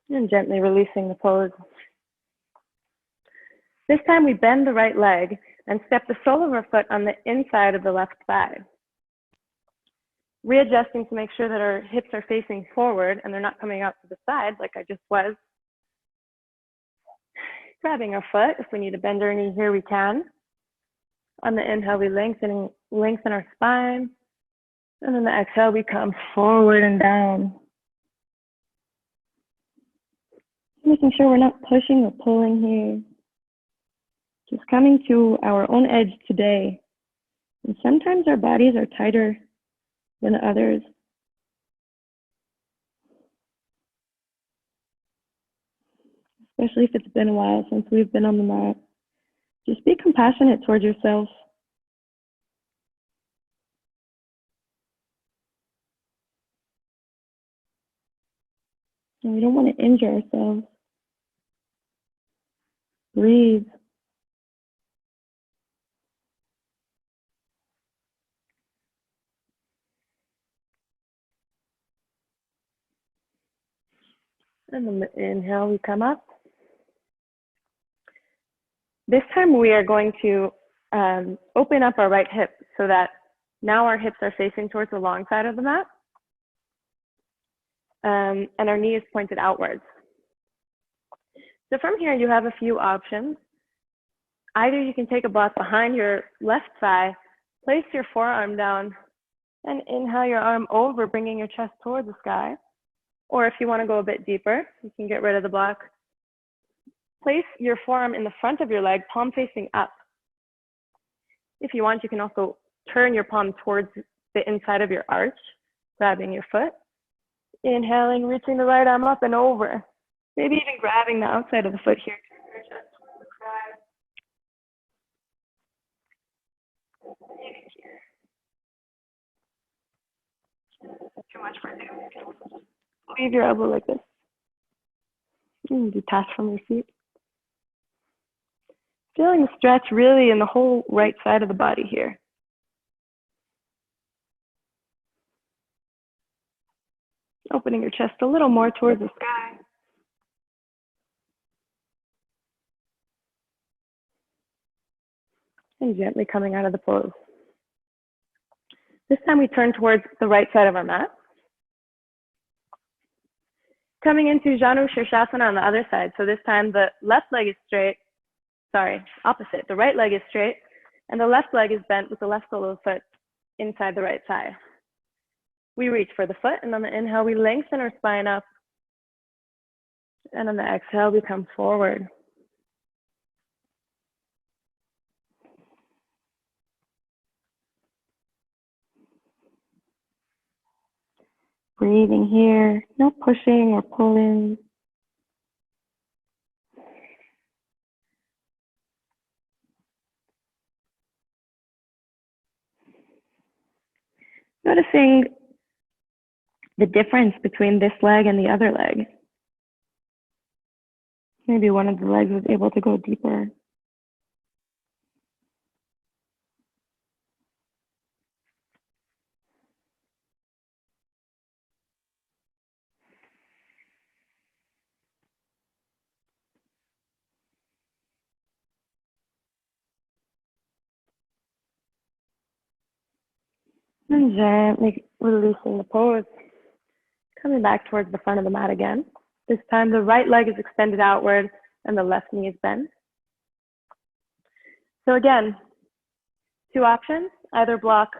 And gently releasing the pose. This time we bend the right leg and step the sole of our foot on the inside of the left thigh. Readjusting to make sure that our hips are facing forward and they're not coming out to the side like I just was. Grabbing our foot. If we need to bend our knee here, we can. On the inhale, we lengthen our spine. And on the exhale, we come forward and down. Making sure we're not pushing or pulling here. Just coming to our own edge today. And sometimes our bodies are tighter than others. especially if it's been a while since we've been on the mat. Just be compassionate towards yourself. And we don't want to injure ourselves. Breathe. And on the inhale, we come up. This time we are going to open up our right hip so that now our hips are facing towards the long side of the mat. And our knee is pointed outwards. So from here, you have a few options. Either you can take a block behind your left thigh, place your forearm down, and inhale your arm over, bringing your chest towards the sky. Or if you want to go a bit deeper, you can get rid of the block. Place your forearm in the front of your leg, palm facing up. If you want, you can also turn your palm towards the inside of your arch, grabbing your foot. Inhaling, reaching the right arm up and over. Maybe even grabbing the outside of the foot here. Too much for you. Leave your elbow like this. Detach from your feet. Feeling the stretch really in the whole right side of the body here. Opening your chest a little more towards the sky. And gently coming out of the pose. This time we turn towards the right side of our mat. Coming into Janu Shirshasana on the other side. So this time the left leg is straight. Sorry, opposite. The right leg is straight and the left leg is bent with the left sole of the foot inside the right thigh. We reach for the foot, and on the inhale, we lengthen our spine up. And on the exhale, we come forward. Breathing here, no pushing or pulling. Noticing the difference between this leg and the other leg. Maybe one of the legs was able to go deeper. And gently releasing the pose. Coming back towards the front of the mat again. This time the right leg is extended outward and the left knee is bent. So again, two options, either block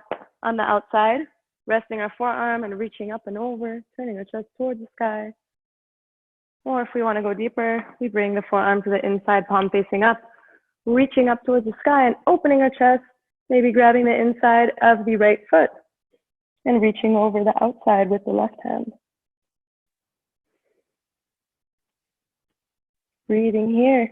on the outside, resting our forearm and reaching up and over, turning our chest towards the sky. Or if we want to go deeper, we bring the forearm to the inside, palm facing up, reaching up towards the sky and opening our chest, maybe grabbing the inside of the right foot and reaching over the outside with the left hand. Breathing here.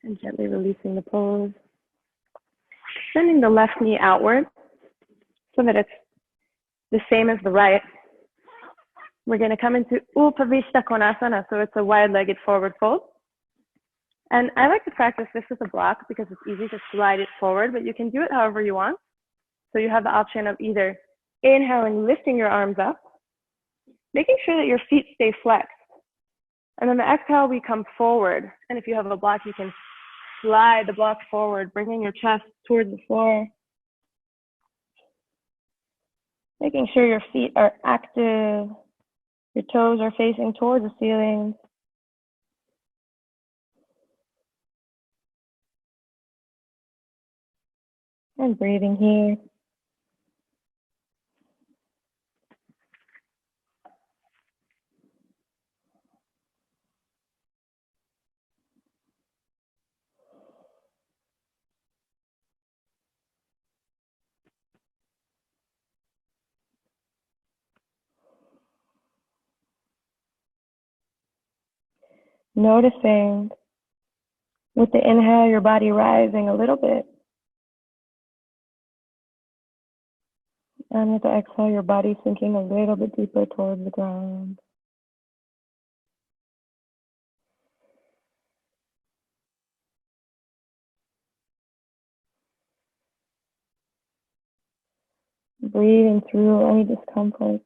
And gently releasing the pose. Sending the left knee outward so that it's the same as the right. We're going to come into Upavishta Konasana, so it's a wide-legged forward fold. And I like to practice this with a block because it's easy to slide it forward, but you can do it however you want. So you have the option of either inhaling, lifting your arms up, making sure that your feet stay flexed. And then the exhale, we come forward. And if you have a block, you can slide the block forward, bringing your chest towards the floor. Making sure your feet are active, your toes are facing towards the ceiling. And breathing here. Noticing with the inhale, your body rising a little bit. And with the exhale, your body sinking a little bit deeper towards the ground. Breathing through any discomfort.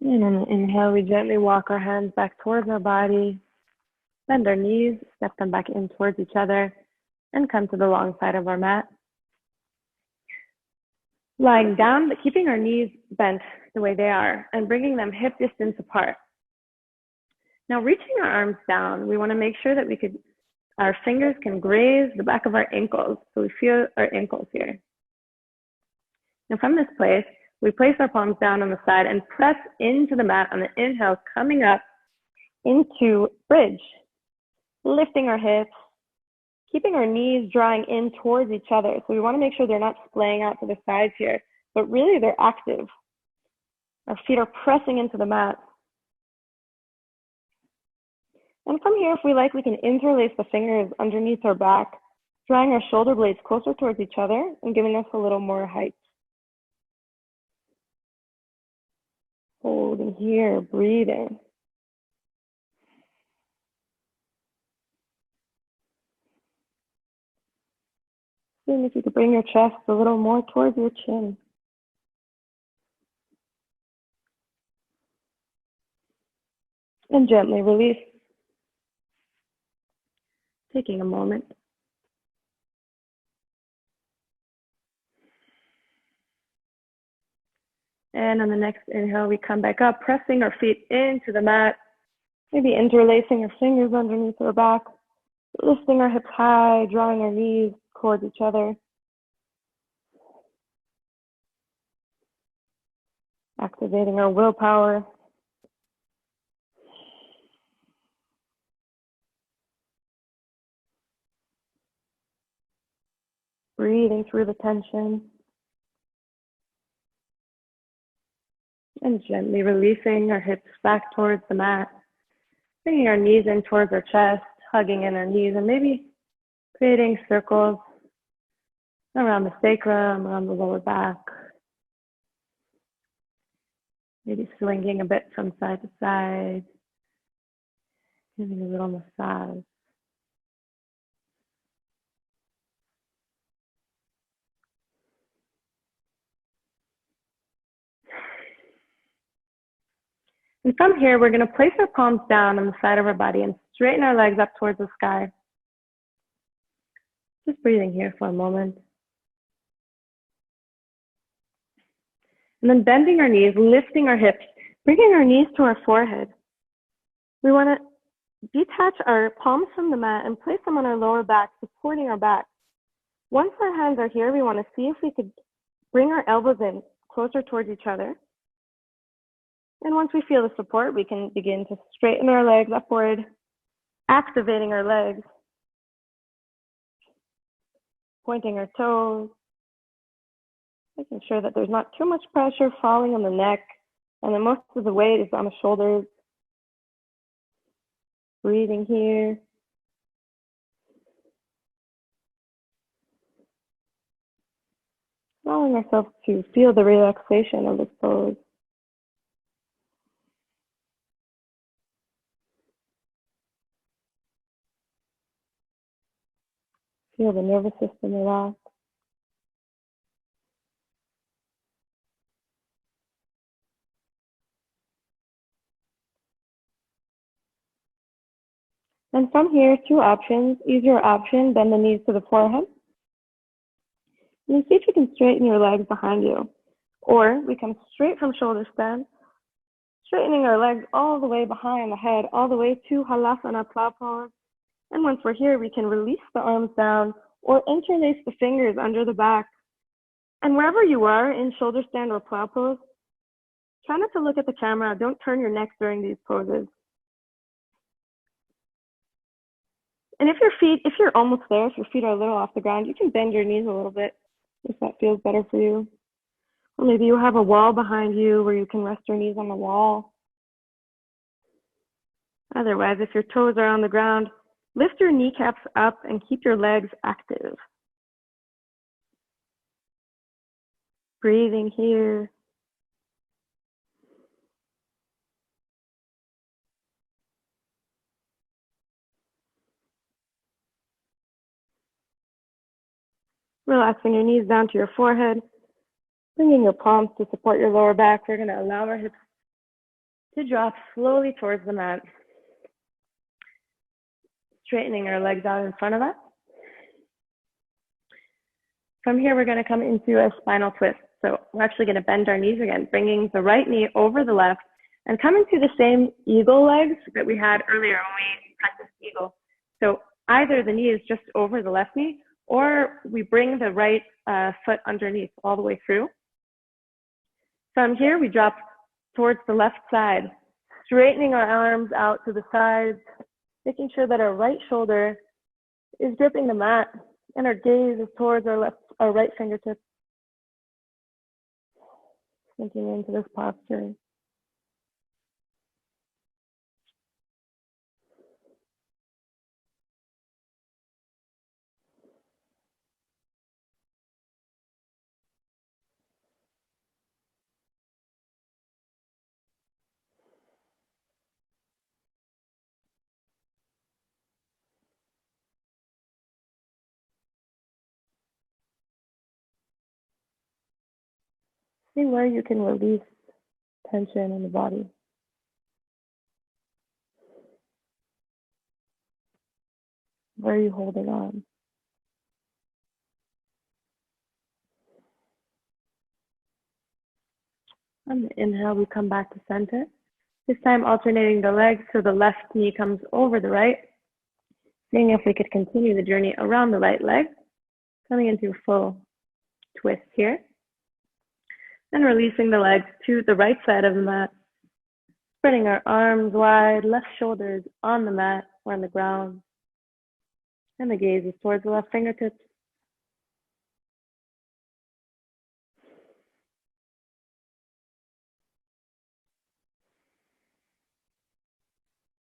And on the inhale, we gently walk our hands back towards our body, bend our knees, step them back in towards each other, and come to the long side of our mat. Lying down, but keeping our knees bent the way they are and bringing them hip distance apart. Now, reaching our arms down, we want to make sure that our fingers can graze the back of our ankles, so we feel our ankles here. Now, from this place, we place our palms down on the side and press into the mat on the inhale, coming up into bridge, lifting our hips, keeping our knees drawing in towards each other. So we want to make sure they're not splaying out to the sides here, but really they're active. Our feet are pressing into the mat. And from here, if we like, we can interlace the fingers underneath our back, drawing our shoulder blades closer towards each other and giving us a little more height. Holding here, breathing. And if you could bring your chest a little more towards your chin. And gently release. Taking a moment. And on the next inhale, we come back up, pressing our feet into the mat, maybe interlacing our fingers underneath our back, lifting our hips high, drawing our knees towards each other. Activating our willpower. Breathing through the tension. And gently releasing our hips back towards the mat. Bringing our knees in towards our chest, hugging in our knees, and maybe creating circles around the sacrum, around the lower back. Maybe swinging a bit from side to side. Giving a little massage. And from here, we're going to place our palms down on the side of our body and straighten our legs up towards the sky. Just breathing here for a moment. And then bending our knees, lifting our hips, bringing our knees to our forehead. We want to detach our palms from the mat and place them on our lower back, supporting our back. Once our hands are here, we want to see if we could bring our elbows in closer towards each other. And once we feel the support, we can begin to straighten our legs upward, activating our legs, pointing our toes, making sure that there's not too much pressure falling on the neck, and that most of the weight is on the shoulders. Breathing here. Allowing ourselves to feel the relaxation of this pose. Feel the nervous system relax. And from here, two options. Easier option, bend the knees to the forehead. And then see if you can straighten your legs behind you. Or we come straight from shoulder stand, straightening our legs all the way behind the head, all the way to Halasana plow pose. And once we're here, we can release the arms down or interlace the fingers under the back. And wherever you are in shoulder stand or plow pose, try not to look at the camera. Don't turn your neck during these poses. And if you're almost there, if your feet are a little off the ground, you can bend your knees a little bit if that feels better for you. Or maybe you have a wall behind you where you can rest your knees on the wall. Otherwise, if your toes are on the ground, lift your kneecaps up and keep your legs active. Breathing here. Relaxing your knees down to your forehead. Bringing your palms to support your lower back. We're going to allow our hips to drop slowly towards the mat. Straightening our legs out in front of us. From here, we're going to come into a spinal twist. So we're actually going to bend our knees again, bringing the right knee over the left and come into the same eagle legs that we had earlier when we practiced eagle. So either the knee is just over the left knee, or we bring the right foot underneath all the way through. From here, we drop towards the left side, straightening our arms out to the sides, making sure that our right shoulder is gripping the mat and our gaze is towards our right fingertips. Sinking into this posture. See where you can release tension in the body. Where are you holding on? On the inhale, we come back to center. This time alternating the legs so the left knee comes over the right. Seeing if we could continue the journey around the right leg. Coming into a full twist here. And releasing the legs to the right side of the mat. Spreading our arms wide, left shoulders on the mat or on the ground. And the gaze is towards the left fingertips.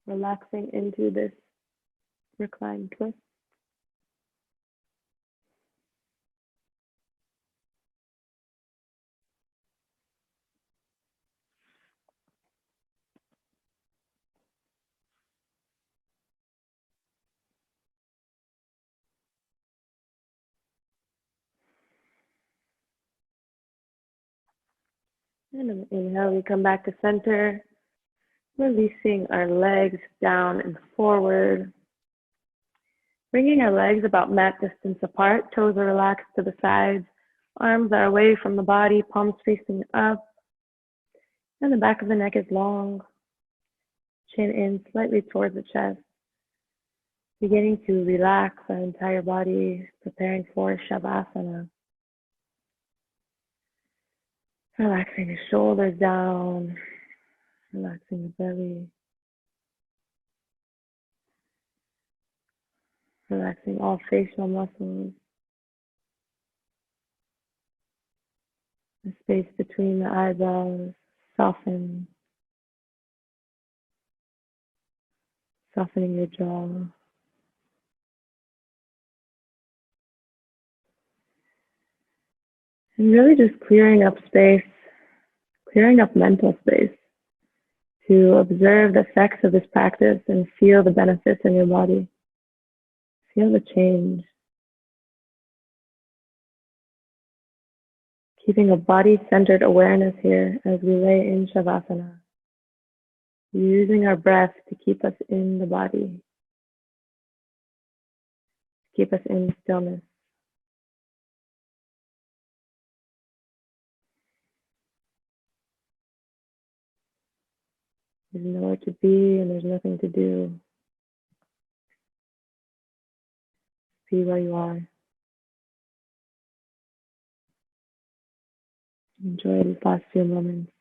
Relaxing into this reclined twist. And on the inhale, we come back to center, releasing our legs down and forward. Bringing our legs about mat distance apart, toes are relaxed to the sides, arms are away from the body, palms facing up, and the back of the neck is long, chin in slightly towards the chest. Beginning to relax our entire body, preparing for Shavasana. Relaxing the shoulders down, relaxing the belly, relaxing all facial muscles, the space between the eyebrows, softening your jaw. And really just clearing up space, clearing up mental space to observe the effects of this practice and feel the benefits in your body. Feel the change. Keeping a body-centered awareness here as we lay in Shavasana. Using our breath to keep us in the body. Keep us in stillness. There's nowhere to be and there's nothing to do. Be where you are. Enjoy these last few moments.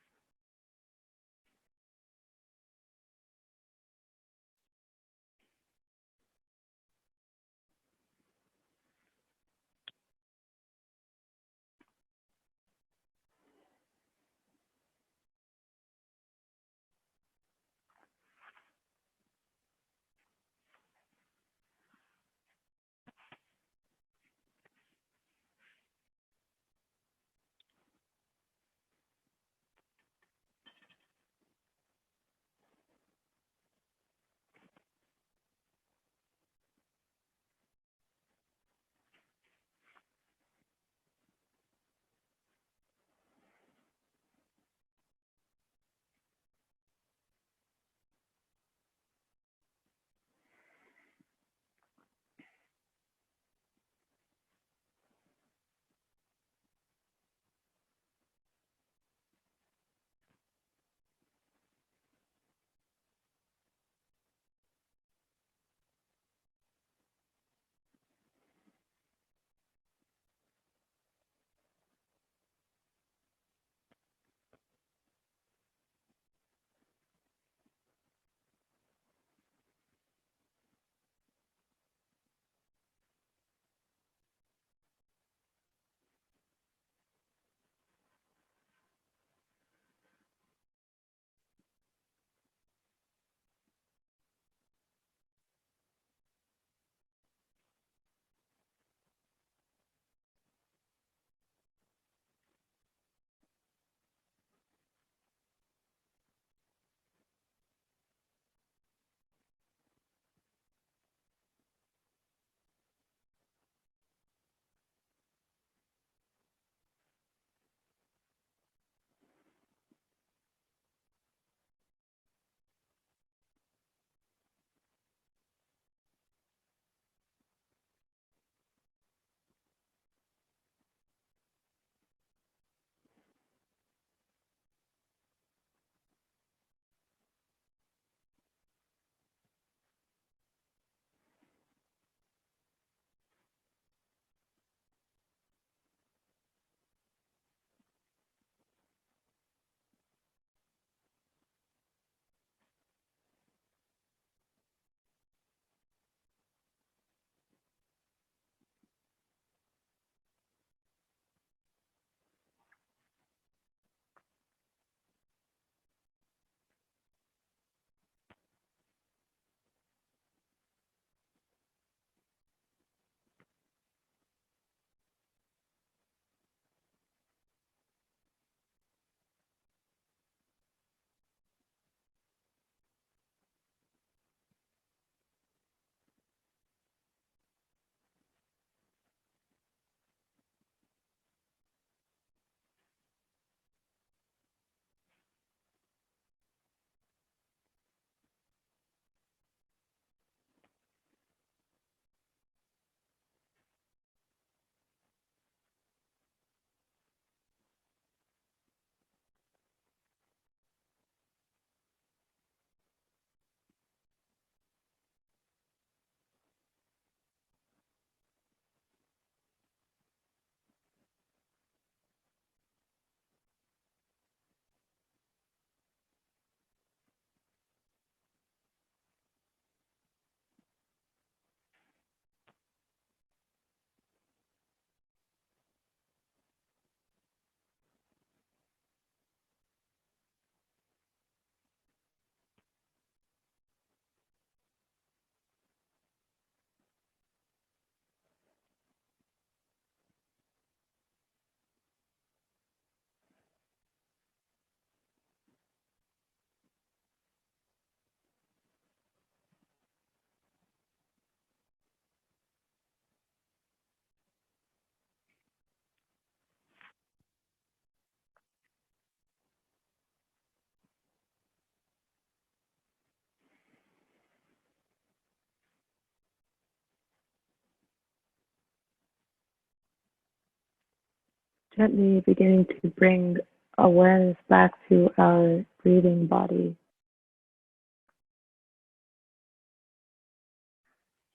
Gently beginning to bring awareness back to our breathing body.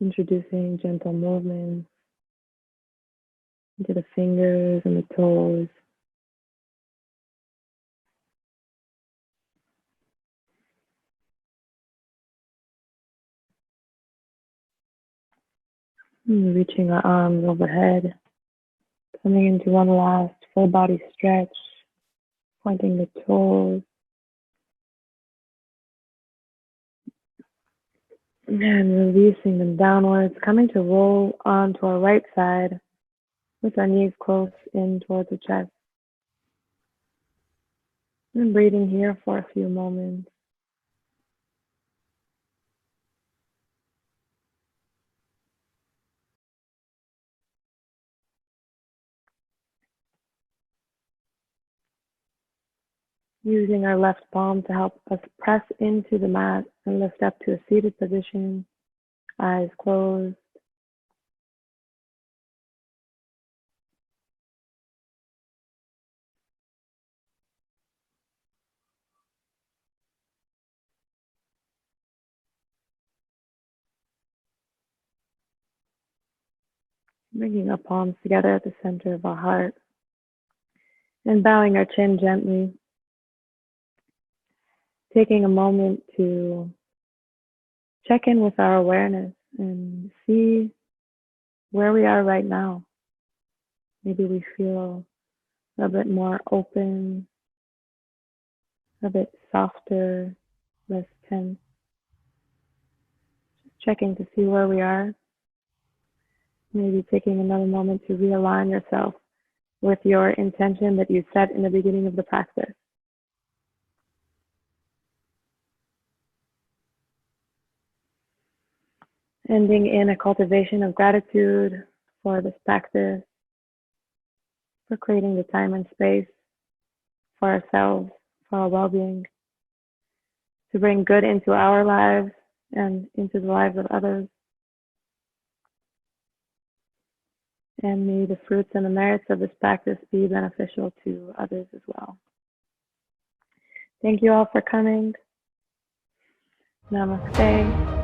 Introducing gentle movements into the fingers and the toes. And reaching our arms overhead. Coming into one last full body stretch. Pointing the toes. And releasing them downwards. Coming to roll onto our right side with our knees close in towards the chest. And breathing here for a few moments. Using our left palm to help us press into the mat and lift up to a seated position, eyes closed. Bringing our palms together at the center of our heart and bowing our chin gently. Taking a moment to check in with our awareness and see where we are right now. Maybe we feel a bit more open, a bit softer, less tense. Just checking to see where we are. Maybe taking another moment to realign yourself with your intention that you set in the beginning of the practice. Ending in a cultivation of gratitude for this practice, for creating the time and space for ourselves, for our well-being, to bring good into our lives and into the lives of others. And may the fruits and the merits of this practice be beneficial to others as well. Thank you all for coming. Namaste.